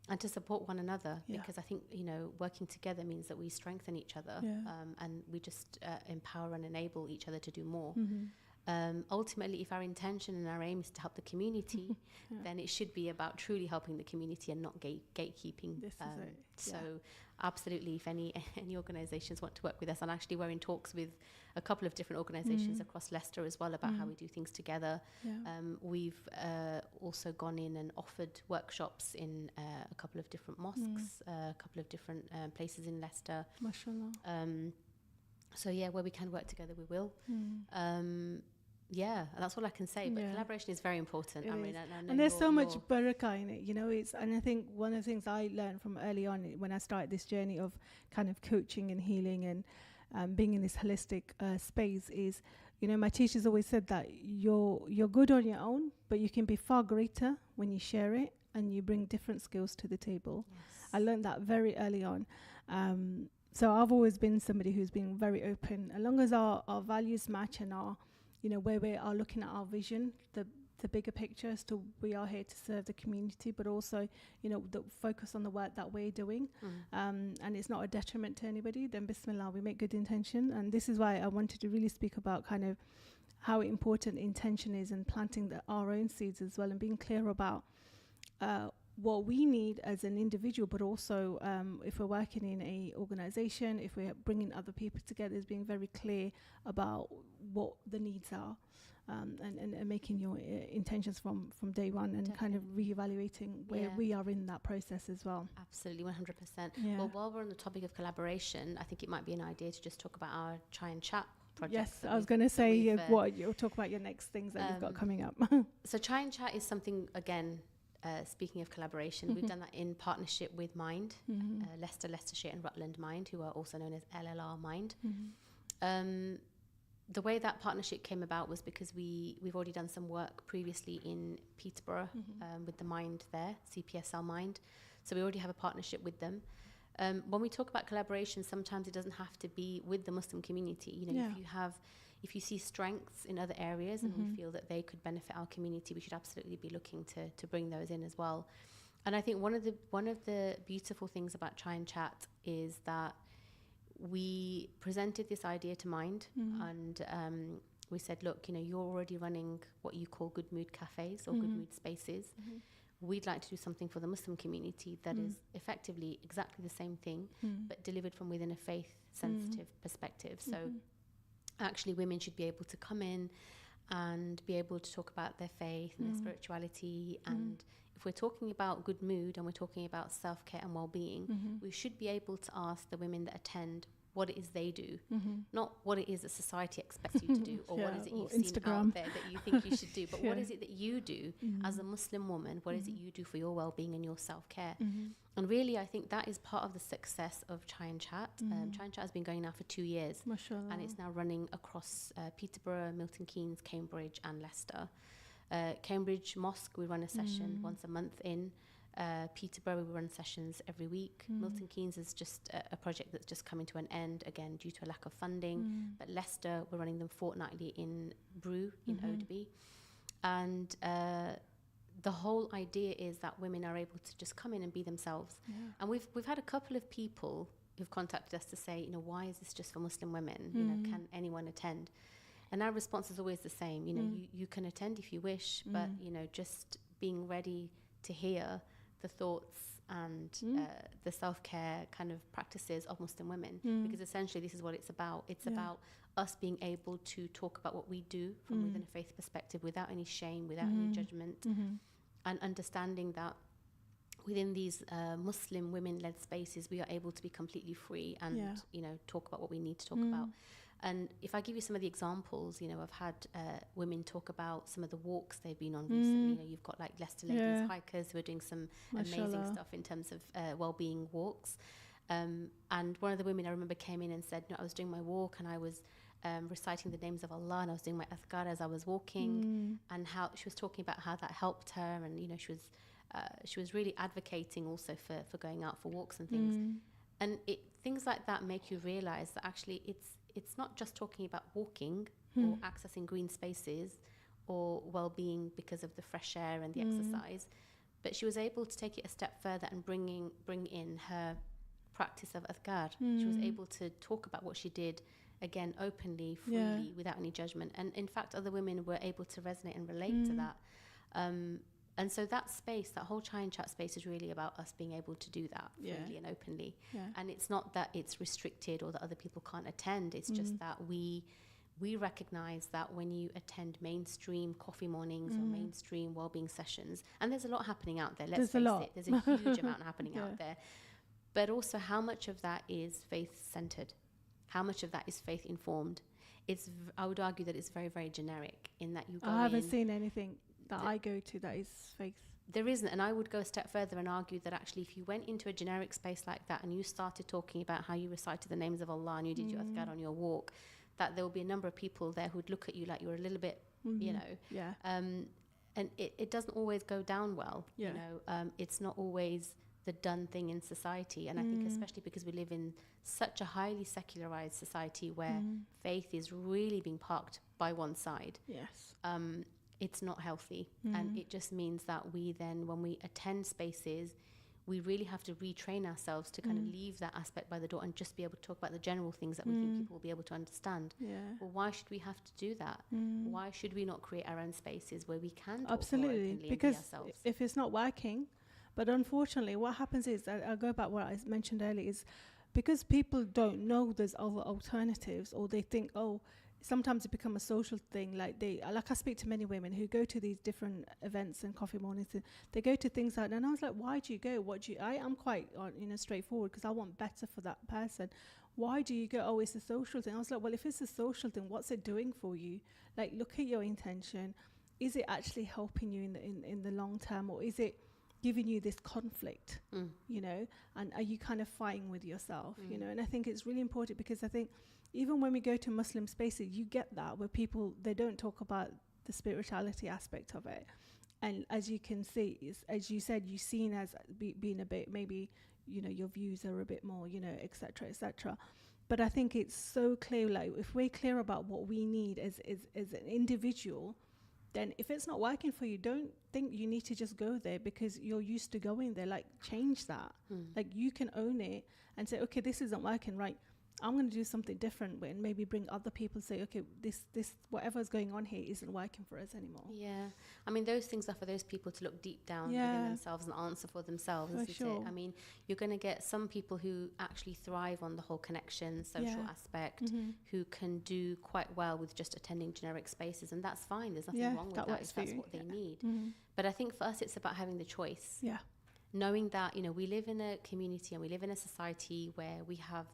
and to support one another. Because I think, you know, working together means that we strengthen each other, and we just empower and enable each other to do more. Ultimately, if our intention and our aim is to help the community, then it should be about truly helping the community and not gatekeeping. So absolutely, if any organisations want to work with us, and actually we're in talks with a couple of different organisations across Leicester as well about how we do things together. We've also gone in and offered workshops in a couple of different mosques, a couple of different places in Leicester. MashaAllah. So yeah, where we can work together, we will. Yeah, that's all I can say. But collaboration is very important. And there's so much barakah in it, you know. And I think one of the things I learned from early on when I started this journey of kind of coaching and healing and being in this holistic space is, you know, my teachers always said that you're good on your own, but you can be far greater when you share it and you bring different skills to the table. I learned that very early on. So I've always been somebody who's been very open. As long as our values match and our, you know, where we are looking at our vision, the bigger picture as to we are here to serve the community, but also, you know, the focus on the work that we're doing, and it's not a detriment to anybody, then bismillah, we make good intention. And this is why I wanted to really speak about kind of how important intention is and planting our own seeds as well, and being clear about what we need as an individual, but also if we're working in a organization, if we're bringing other people together, is being very clear about what the needs are, and making your intentions from day one, and kind of reevaluating where we are in that process as well. Absolutely, 100%. Well, while we're on the topic of collaboration, I think it might be an idea to just talk about our Try and Chat project. Yes, I was going to say what you'll talk about your next things that you've got coming up. So Try and Chat is something, again, speaking of collaboration, we've done that in partnership with Mind, Leicester, Leicestershire and Rutland Mind, who are also known as LLR Mind. The way that partnership came about was because we've already done some work previously in Peterborough with the Mind there, CPSL Mind. So we already have a partnership with them. When we talk about collaboration, sometimes it doesn't have to be with the Muslim community. You know, if you see strengths in other areas and we feel that they could benefit our community, we should absolutely be looking to bring those in as well. And I think one of the beautiful things about Try and Chat is that we presented this idea to Mind, and we said, look, you know, you're already running what you call good mood cafes or good mood spaces. We'd like to do something for the Muslim community that is effectively exactly the same thing, but delivered from within a faith-sensitive perspective. So actually women should be able to come in and be able to talk about their faith and their spirituality. And if we're talking about good mood and we're talking about self-care and well-being, we should be able to ask the women that attend what it is they do, not what it is that society expects you to do, or what is it you've seen out there that you think you should do, but what is it that you do as a Muslim woman? What is it you do for your well-being and your self-care? And really, I think that is part of the success of Try and Chat. Try and Chat has been going now for 2 years, and it's now running across Peterborough, Milton Keynes, Cambridge and Leicester. Cambridge Mosque, we run a session once a month in. Peterborough, we run sessions every week. Milton Keynes is just a project that's just coming to an end, again, due to a lack of funding. But Leicester, we're running them fortnightly in Brew, in Odeby. And the whole idea is that women are able to just come in and be themselves. And we've had a couple of people who've contacted us to say, you know, why is this just for Muslim women? You know, can anyone attend? And our response is always the same. You know, you can attend if you wish, but, you know, just being ready to hear the thoughts and the self-care kind of practices of Muslim women, because essentially this is what it's about. It's about us being able to talk about what we do from within a faith perspective without any shame, without any judgment, and understanding that within these Muslim women-led spaces we are able to be completely free and you know, talk about what we need to talk about. And if I give you some of the examples, you know, I've had women talk about some of the walks they've been on recently. You know, you've got like Leicester Ladies hikers who are doing some amazing stuff in terms of well-being walks. And one of the women I remember came in and said, no, I was doing my walk and I was reciting the names of Allah, and I was doing my adhkar as I was walking, and how she was talking about how that helped her, and you know, she was really advocating also for going out for walks and things. And things like that make you realize that actually it's not just talking about walking or accessing green spaces or well-being because of the fresh air and the exercise, but she was able to take it a step further and bring in her practice of adhkar. She was able to talk about what she did, again, openly, freely, without any judgment. And in fact, other women were able to resonate and relate to that. And so that space, that whole chai and chat space, is really about us being able to do that freely and openly. And it's not that it's restricted or that other people can't attend. It's just that we recognize that when you attend mainstream coffee mornings or mainstream wellbeing sessions, and there's a lot happening out there, let's face it, there's a huge amount happening out there. But also, how much of that is faith-centered? How much of that is faith-informed? I would argue that it's very, very generic in that you go I haven't seen anything that I go to that is faith. There isn't, and I would go a step further and argue that actually if you went into a generic space like that and you started talking about how you recited the names of Allah and you did your adhkar on your walk, that there will be a number of people there who'd look at you like you're a little bit, you know. And it doesn't always go down well, you know. It's not always the done thing in society, and I think especially because we live in such a highly secularized society where faith is really being parked by one side. It's not healthy, and it just means that we then, when we attend spaces, we really have to retrain ourselves to kind of leave that aspect by the door and just be able to talk about the general things that we think people will be able to understand. Well, why should we have to do that? Why should we not create our own spaces where we can talk more openly because and be ourselves? If it's not working, but unfortunately what happens is, I'll go back what I mentioned earlier, is because people don't know there's other alternatives, or they think, sometimes it becomes a social thing. Like I speak to many women who go to these different events and coffee mornings, and they go to things like that. And I was like, why do you go? I am quite straightforward, because I want better for that person. Why do you go? Oh, it's a social thing. I was like, well, if it's a social thing, what's it doing for you? Like, look at your intention. Is it actually helping you in the long term, or is it giving you this conflict, you know, and are you kind of fighting with yourself, you know? And I think it's really important, because I think even when we go to Muslim spaces, you get that where people, they don't talk about the spirituality aspect of it. And as you can see, as you said, you're seen as being a bit, maybe, you know, your views are a bit more, you know, et cetera. But I think it's so clear, like, if we're clear about what we need as an individual, then if it's not working for you, don't think you need to just go there because you're used to going there. Like, change that. Like, you can own it and say, okay, this isn't working, right? I'm going to do something different, and maybe bring other people, say, okay, this whatever's going on here isn't working for us anymore. Yeah. I mean, those things are for those people to look deep down within themselves and answer for themselves, isn't it? I mean, you're going to get some people who actually thrive on the whole connection, social aspect, who can do quite well with just attending generic spaces, and that's fine. There's nothing wrong with that if that's what they need. But I think for us, it's about having the choice. Knowing that, you know, we live in a community and we live in a society where we have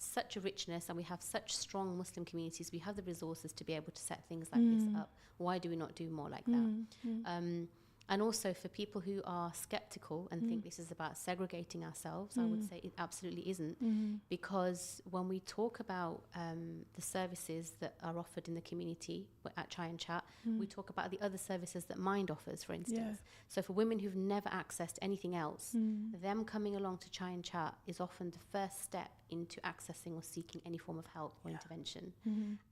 such a richness and we have such strong Muslim communities. We have the resources to be able to set things like this up. Why do we not do more like that? And also for people who are skeptical and think this is about segregating ourselves, I would say it absolutely isn't. Because when we talk about the services that are offered in the community at Chai and Chat, we talk about the other services that Mind offers, for instance. So for women who've never accessed anything else, them coming along to Chai and Chat is often the first step into accessing or seeking any form of help or intervention.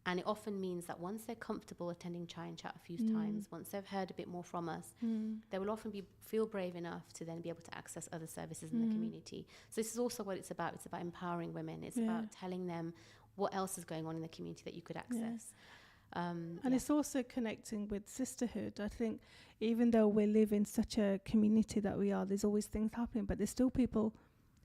And it often means that once they're comfortable attending Chai and Chat a few times, once they've heard a bit more from us, they will often feel brave enough to then be able to access other services in the community. So this is also what it's about. It's about empowering women. It's about telling them what else is going on in the community that you could access. And it's also connecting with sisterhood. I think even though we live in such a community that we are, there's always things happening, but there's still people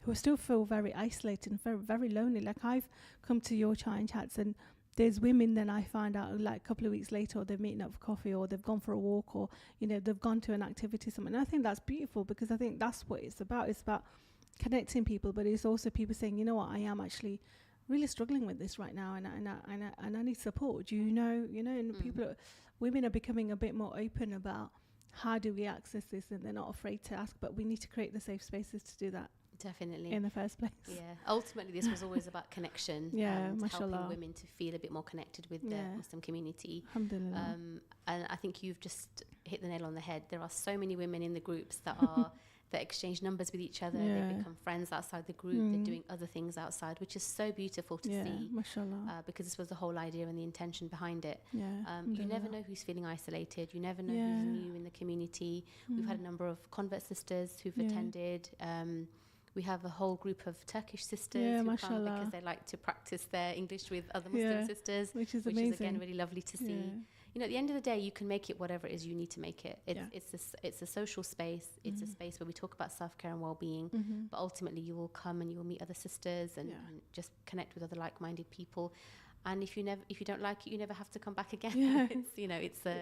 who still feel very isolated and very, very lonely. Like, I've come to your Chai and Chats, and there's women then I find out like a couple of weeks later, or they're meeting up for coffee, or they've gone for a walk, or, you know, they've gone to an activity somewhere. And I think that's beautiful, because I think that's what it's about. It's about connecting people, but it's also people saying, you know what, I am actually really struggling with this right now, and I need support. You know, and women are becoming a bit more open about how do we access this, and they're not afraid to ask, but we need to create the safe spaces to do that. Definitely. in the first place. Yeah. Ultimately, this was always about connection and helping women to feel a bit more connected with the Muslim community. Alhamdulillah. And I think you've just hit the nail on the head. There are so many women in the groups that exchange numbers with each other. They become friends outside the group. They're doing other things outside, which is so beautiful to see. Mashallah. Because this was the whole idea and the intention behind it. Yeah. You never know who's feeling isolated. You never know who's new in the community. We've had a number of convert sisters who've attended. We have a whole group of Turkish sisters who come because they like to practice their English with other Muslim sisters, which is amazing. Again really lovely to see. You know, at the end of the day, you can make it whatever it is you need to make it. It's a social space. It's a space where we talk about self-care and well-being. But ultimately, you will come and you will meet other sisters and just connect with other like-minded people. And if you don't like it, you never have to come back again. Yeah.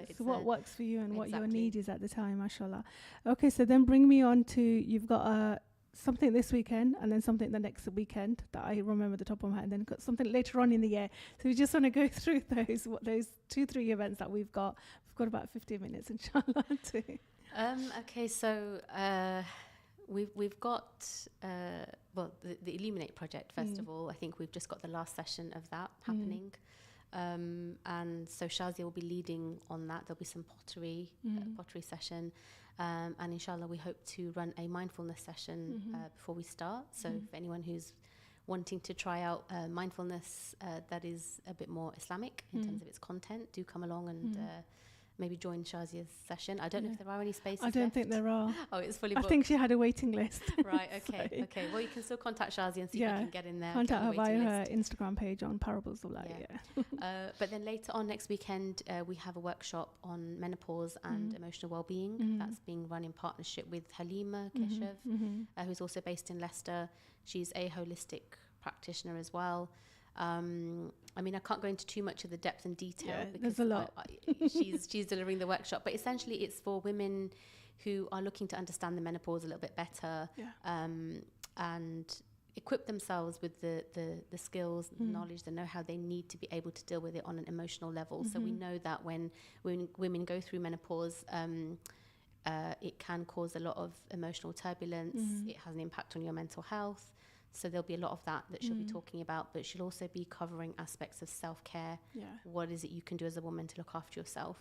It's what works for you and what your need is at the time, mashallah. Okay, so then bring me on to, you've got something this weekend and then something the next weekend that I remember the top of my head, and then got something later on in the year. So we just want to go through those 2-3 events that we've got. We've got about 15 minutes, inshallah. Okay, so we've got the Illuminate project, first of all. I think we've just got the last session of that happening. And so Shazia will be leading on that. There'll be some pottery session. And inshallah, we hope to run a mindfulness session before we start. So for anyone who's wanting to try out mindfulness that is a bit more Islamic in terms of its content, do come along and maybe join Shazia's session. I don't know if there are any spaces. I don't think there are. Oh, it's fully booked. I think she had a waiting list. Right, okay, okay. Well, you can still contact Shazia and see if you can get in there. Contact her via her Instagram page on Parables of Light. But then later on next weekend, we have a workshop on menopause and emotional well-being. That's being run in partnership with Halima Keshev, who's also based in Leicester. She's a holistic practitioner as well. I mean, I can't go into too much of the depth and detail because there's a lot. She's delivering the workshop, but essentially it's for women who are looking to understand the menopause a little bit better and equip themselves with the skills, the knowledge, the know-how they need to be able to deal with it on an emotional level. So we know that when women go through menopause, it can cause a lot of emotional turbulence. It has an impact on your mental health. So there'll be a lot of that she'll be talking about, but she'll also be covering aspects of self-care. What is it you can do as a woman to look after yourself?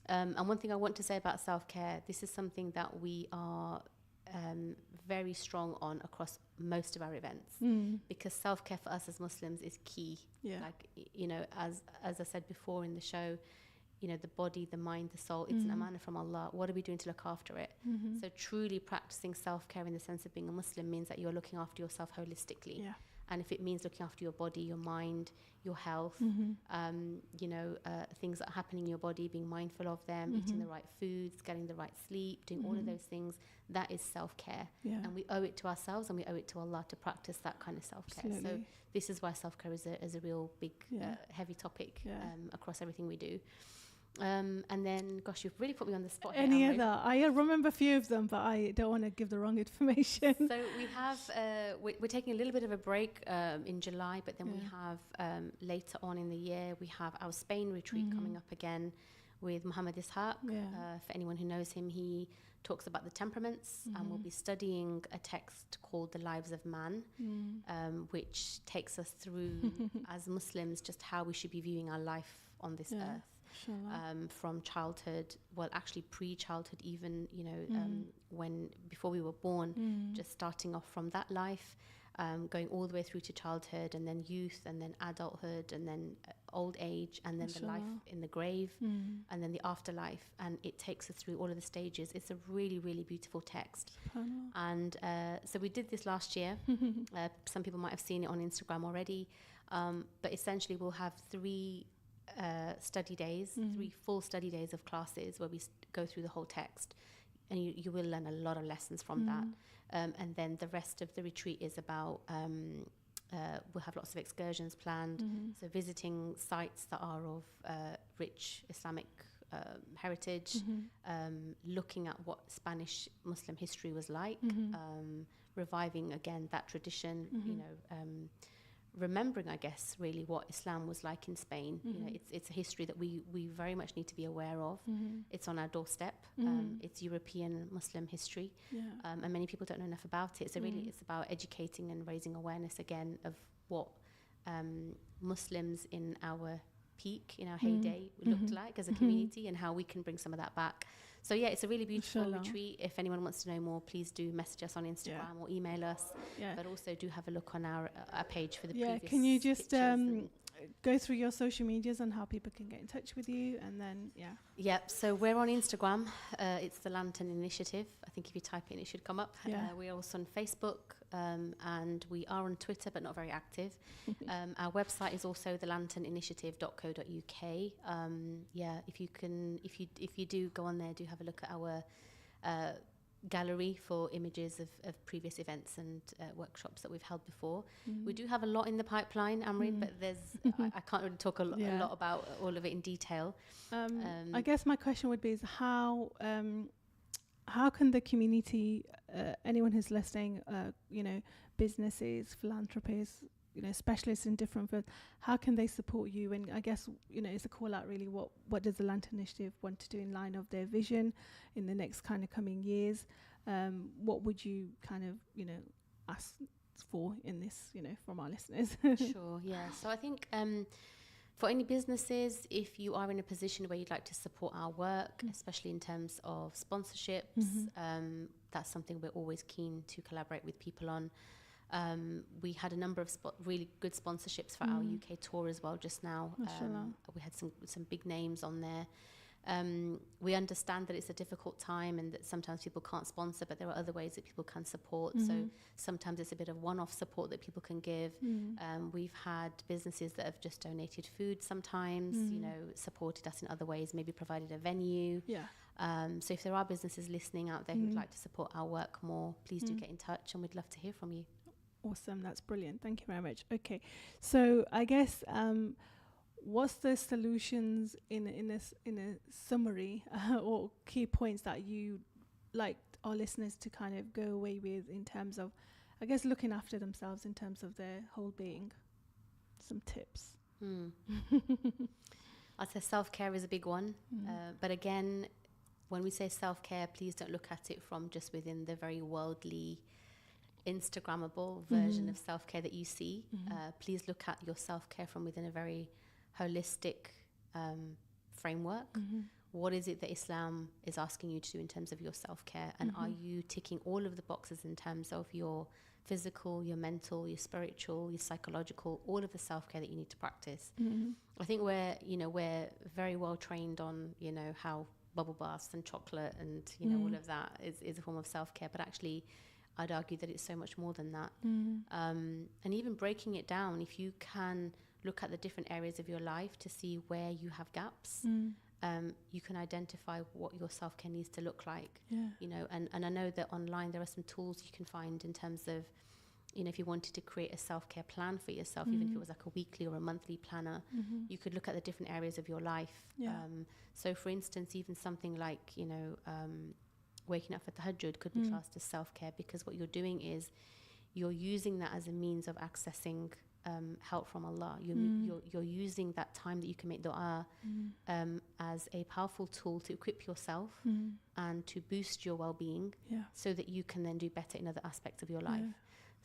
And one thing I want to say about self-care, this is something that we are very strong on across most of our events, because self-care for us as Muslims is key. Like, you know, as I said before in the show, you know, the body, the mind, the soul, it's an amanah from Allah. What are we doing to look after it? So truly practicing self-care in the sense of being a Muslim means that you're looking after yourself holistically. And if it means looking after your body, your mind, your health, you know, things that are happening in your body, being mindful of them, eating the right foods, getting the right sleep, doing all of those things, that is self-care. And we owe it to ourselves and we owe it to Allah to practice that kind of self-care. So this is why self-care is a real big, heavy topic across everything we do. And then, gosh, you've really put me on the spot here, Any Amrin. other? I remember a few of them, but I don't want to give the wrong information. So we have, we're taking a little bit of a break in July, but then we have later on in the year, we have our Spain retreat coming up again with Muhammad Ishaq. For anyone who knows him, he talks about the temperaments, and we'll be studying a text called The Lives of Man, which takes us through, as Muslims, just how we should be viewing our life on this earth. From childhood, well, actually pre-childhood even, you know, before we were born, just starting off from that life, going all the way through to childhood, and then youth, and then adulthood, and then old age, and then the life in the grave, and then the afterlife. And it takes us through all of the stages. It's a really, really beautiful text. And so we did this last year. Some people might have seen it on Instagram already. But essentially we'll have 3 study days, 3 full study days of classes where we go through the whole text, and you will learn a lot of lessons from that. And then the rest of the retreat is about we'll have lots of excursions planned, so visiting sites that are of rich Islamic heritage, looking at what Spanish Muslim history was like, reviving again that tradition, you know, remembering, I guess, really what Islam was like in Spain. You know, it's a history that we very much need to be aware of. It's on our doorstep. It's European Muslim history, and many people don't know enough about it. So really, it's about educating and raising awareness again of what Muslims in our peak, in our heyday, looked like as a community, and how we can bring some of that back. So yeah, it's a really beautiful retreat. If anyone wants to know more, please do message us on Instagram or email us. But also do have a look on our page for the previous Can you just go through your social medias and how people can get in touch with you? And then, Yep, so we're on Instagram. It's the Lantern Initiative. I think if you type it in, it should come up. We're also on Facebook, and we are on Twitter, but not very active. Our website is also thelanterninitiative.co.uk. If you do go on there, do have a look at our gallery for images of previous events and workshops that we've held before. We do have a lot in the pipeline, Amrin, but I can't really talk a lot about all of it in detail. I guess my question would be is how can the community, anyone who's listening, businesses, philanthropists, specialists in different fields, how can they support you? And I guess, it's a call out really, what does the Lantern Initiative want to do in line of their vision in the next kind of coming years? What would you kind of, ask for in this, from our listeners? Sure, yeah. So I think for any businesses, if you are in a position where you'd like to support our work, especially in terms of sponsorships, that's something we're always keen to collaborate with people on. We had a number of really good sponsorships for our UK tour as well just now. We had some big names on there. We understand that it's a difficult time and that sometimes people can't sponsor, but there are other ways that people can support. So sometimes it's a bit of one-off support that people can give. We've had businesses that have just donated food sometimes, supported us in other ways, maybe provided a venue. So if there are businesses listening out there who'd like to support our work more, please do get in touch and we'd love to hear from you. Awesome, that's brilliant. Thank you very much. Okay, so I guess what's the solutions in a summary or key points that you like our listeners to kind of go away with in terms of, I guess, looking after themselves in terms of their whole being? Some tips. I'd say self-care is a big one, but again, when we say self-care, please don't look at it from just within the very worldly, Instagrammable version of self-care that you see. Please look at your self-care from within a very holistic framework. What is it that Islam is asking you to do in terms of your self-care? And are you ticking all of the boxes in terms of your physical, your mental, your spiritual, your psychological, all of the self-care that you need to practice? I think we're very well trained on, how bubble baths and chocolate and, all of that is a form of self-care, but actually I'd argue that it's so much more than that. And even breaking it down, if you can look at the different areas of your life to see where you have gaps, you can identify what your self-care needs to look like. And I know that online there are some tools you can find in terms of, if you wanted to create a self-care plan for yourself, even if it was like a weekly or a monthly planner, you could look at the different areas of your life. So for instance, even something like, waking up for Tahajjud could be classed as self-care, because what you're doing is you're using that as a means of accessing help from Allah. You're using that time that you can make dua as a powerful tool to equip yourself and to boost your well-being, so that you can then do better in other aspects of your life.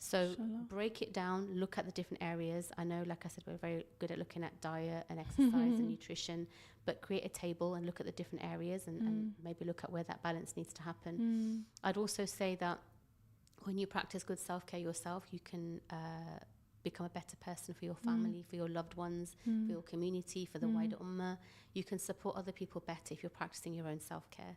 So break it down, look at the different areas. I know, like I said, we're very good at looking at diet and exercise and nutrition, but create a table and look at the different areas and maybe look at where that balance needs to happen. I'd also say that when you practice good self-care yourself, you can become a better person for your family, for your loved ones, for your community, for the wider ummah. You can support other people better if you're practicing your own self-care.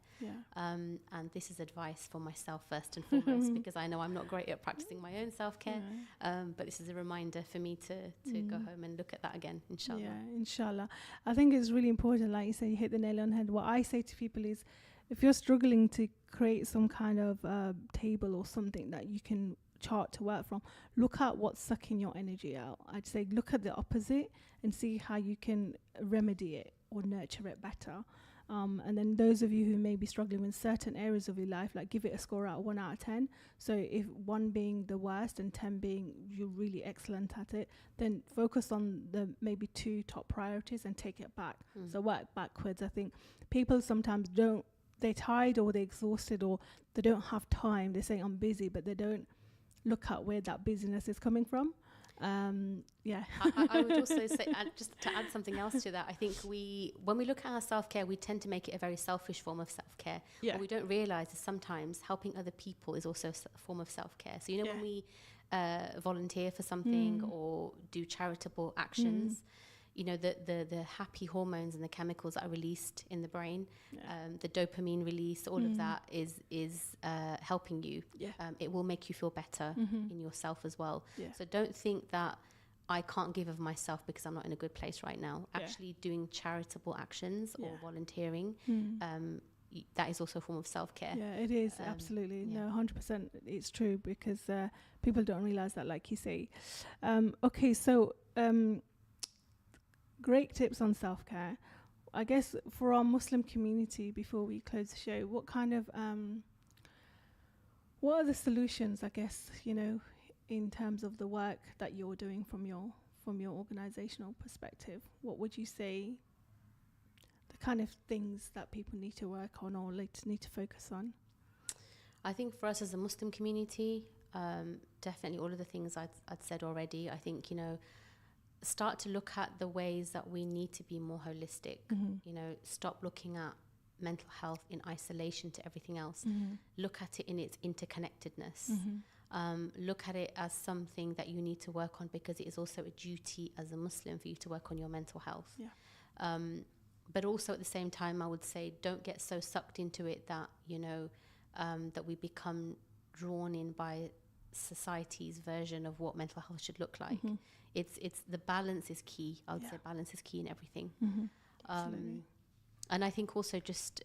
And this is advice for myself first and foremost, because I know I'm not great at practicing my own self-care, but this is a reminder for me to go home and look at that again, inshallah. Inshallah. I think it's really important, like you said, you hit the nail on the head. What I say to people is, if you're struggling to create some kind of table or something that you can chart to work from, look at what's sucking your energy out. I'd say look at the opposite and see how you can remedy it or nurture it better. And then those of you who may be struggling with certain areas of your life, like give it a score out of 1 out of 10. So if 1 being the worst and 10 being you're really excellent at it, then focus on the maybe 2 top priorities and take it back. So work backwards. I think people sometimes they're tired or they're exhausted or they don't have time. They say I'm busy, but they don't look at where that busyness is coming from. I would also say, just to add something else to that, I think when we look at our self-care, we tend to make it a very selfish form of self-care. Yeah. What we don't realize is sometimes helping other people is also a form of self-care. So, when we volunteer for something or do charitable actions, the happy hormones and the chemicals that are released in the brain, the dopamine release, all of that is helping you. It will make you feel better in yourself as well. So don't think that I can't give of myself because I'm not in a good place right now. Actually doing charitable actions or volunteering, that is also a form of self-care. Yeah, it is, absolutely. No, 100% it's true, because people don't realize that, like you say. Okay, so great tips on self-care. I guess for our Muslim community, before we close the show, what are the solutions, I guess, in terms of the work that you're doing from your organizational perspective? What would you say the kind of things that people need to work on or need to focus on? I think for us as a Muslim community, definitely all of the things I'd said already. I think, start to look at the ways that we need to be more holistic. Stop looking at mental health in isolation to everything else. Look at it in its interconnectedness. Look at it as something that you need to work on, because it is also a duty as a Muslim for you to work on your mental health. But also at the same time, I would say don't get so sucked into it that, that we become drawn in by society's version of what mental health should look like. It's the balance is key. I would say balance is key in everything. And I think also just,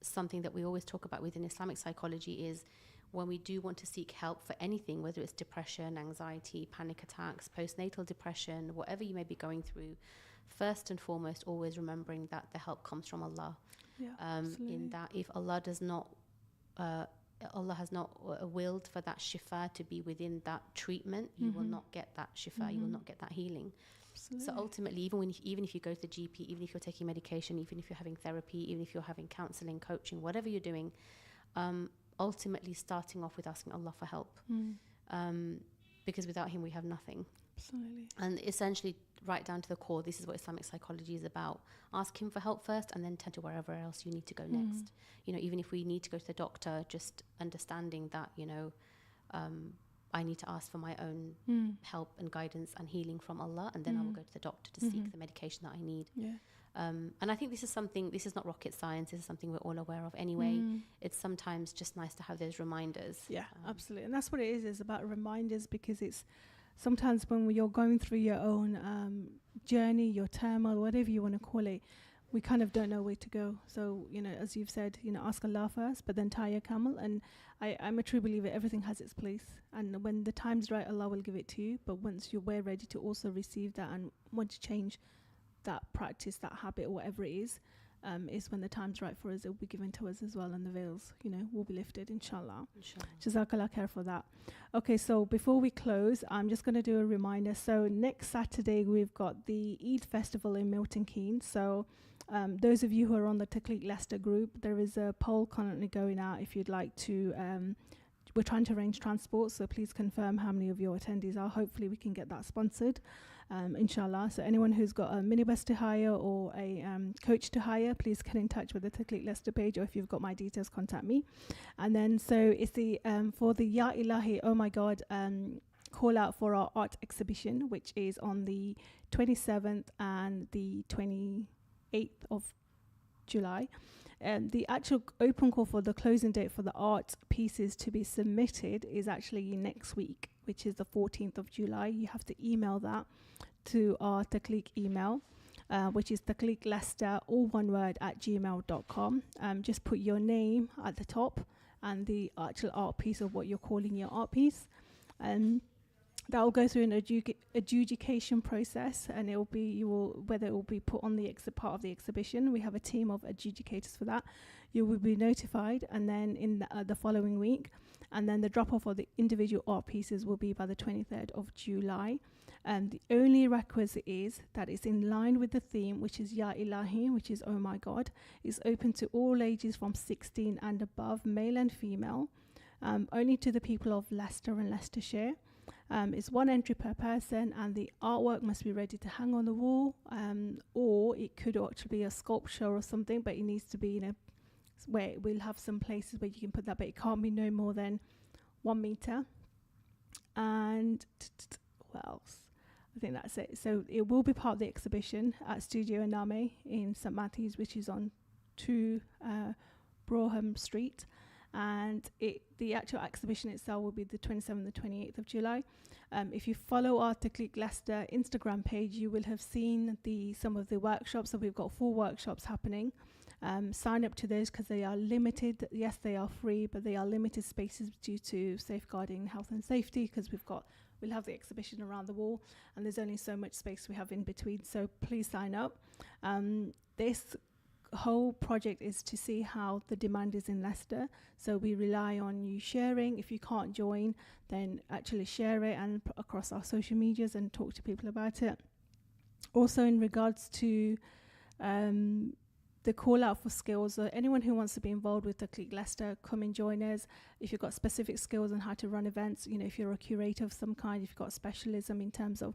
something that we always talk about within Islamic psychology is when we do want to seek help for anything, whether it's depression, anxiety, panic attacks, postnatal depression, whatever you may be going through, first and foremost, always remembering that the help comes from Allah. In that if Allah has not willed for that shifa to be within that treatment, you will not get that shifa, you will not get that healing. So ultimately, even if you go to the GP, even if you're taking medication, even if you're having therapy, even if you're having counseling, coaching, whatever you're doing, ultimately starting off with asking Allah for help, because without him we have nothing. Absolutely. And essentially, right down to the core, this is what Islamic psychology is about. Ask him for help first, and then turn to wherever else you need to go next. Even if we need to go to the doctor, just understanding that, I need to ask for my own help and guidance and healing from Allah, and then I will go to the doctor to seek the medication that I need. And I think this is not rocket science. This is something we're all aware of anyway. It's sometimes just nice to have those reminders. Absolutely. And that's what it is about reminders, because it's sometimes when you're going through your own journey, your turmoil, whatever you want to call it, we kind of don't know where to go. So, as you've said, ask Allah first, but then tie your camel. And I'm a true believer, everything has its place. And when the time's right, Allah will give it to you. But once we're ready to also receive that and want to change that practice, that habit, or whatever it is when the time's right for us, it will be given to us as well, and the veils, will be lifted, inshallah. Jazakallah khair for that. Okay, so before we close, I'm just going to do a reminder. So next Saturday, we've got the Eid Festival in Milton Keynes. So those of you who are on the Takhleeq Leicester group, there is a poll currently going out if you'd like to... we're trying to arrange transport, so please confirm how many of your attendees are. Hopefully we can get that sponsored, inshallah. So anyone who's got a minibus to hire or a coach to hire, please get in touch with the Takhleeq Leicester page, or if you've got my details, contact me. And then so it's the for the Ya Ilahi, oh my God, call out for our art exhibition, which is on the 27th and the 28th of July. The actual open call for the closing date for the art pieces to be submitted is actually next week, which is the 14th of July. You have to email that to our Takhleeq email, which is takhleeqleicester, all one word, @gmail.com. Just put your name at the top and the actual art piece of what you're calling your art piece. that will go through an adjudication process, and it will be whether it will be put on the part of the exhibition. We have a team of adjudicators for that. You will be notified, and then in the following week, and then the drop off of the individual art pieces will be by the 23rd of July. The only requisite is that it's in line with the theme, which is Ya Ilahi, which is Oh My God. It's open to all ages from 16 and above, male and female, only to the people of Leicester and Leicestershire. It's one entry per person, and the artwork must be ready to hang on the wall, or it could actually be a sculpture or something, but it needs to be where we'll have some places where you can put that, but it can't be no more than 1 meter. And what else? I think that's it. So it will be part of the exhibition at Studio Aname in St Matthews, which is on 2 Brougham Street. And the actual exhibition itself will be the 27th and the 28th of July. If you follow our Takhleeq Leicester Instagram page, you will have seen some of the workshops. So we've got 4 workshops happening. Sign up to those because they are limited. Yes, they are free, but they are limited spaces due to safeguarding health and safety, because we'll have the exhibition around the wall, and there's only so much space we have in between. So please sign up. This whole project is to see how the demand is in Leicester. So we rely on you sharing. If you can't join, then actually share it and across our social medias and talk to people about it. Also, in regards to the call out for skills, anyone who wants to be involved with Takhleeq Leicester, come and join us. If you've got specific skills on how to run events, if you're a curator of some kind, if you've got specialism in terms of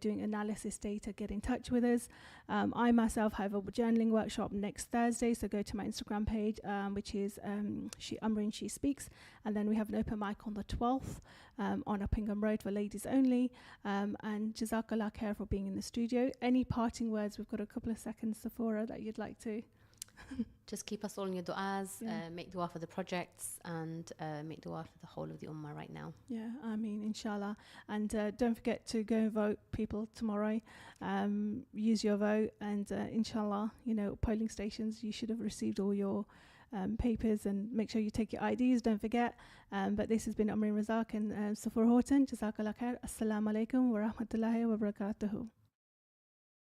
doing analysis data, get in touch with us. I myself have a journaling workshop next Thursday, so go to my Instagram page, which is Amrin She Speaks, and then we have an open mic on the 12th on Uppingham Road for ladies only. And Jazakallah khair for being in the studio. Any parting words? We've got a couple of seconds, Safura, that you'd like to. Just keep us all in your du'as, make dua for the projects, and make dua for the whole of the ummah right now. Yeah, I mean, inshallah. And don't forget to go and vote, people, tomorrow. Use your vote, and inshallah, polling stations, you should have received all your papers, and make sure you take your IDs, don't forget. But this has been Amrin, Razak and Safura Houghton. Jazakallah khair. Assalamu alaikum wa rahmatullahi wa barakatuhu.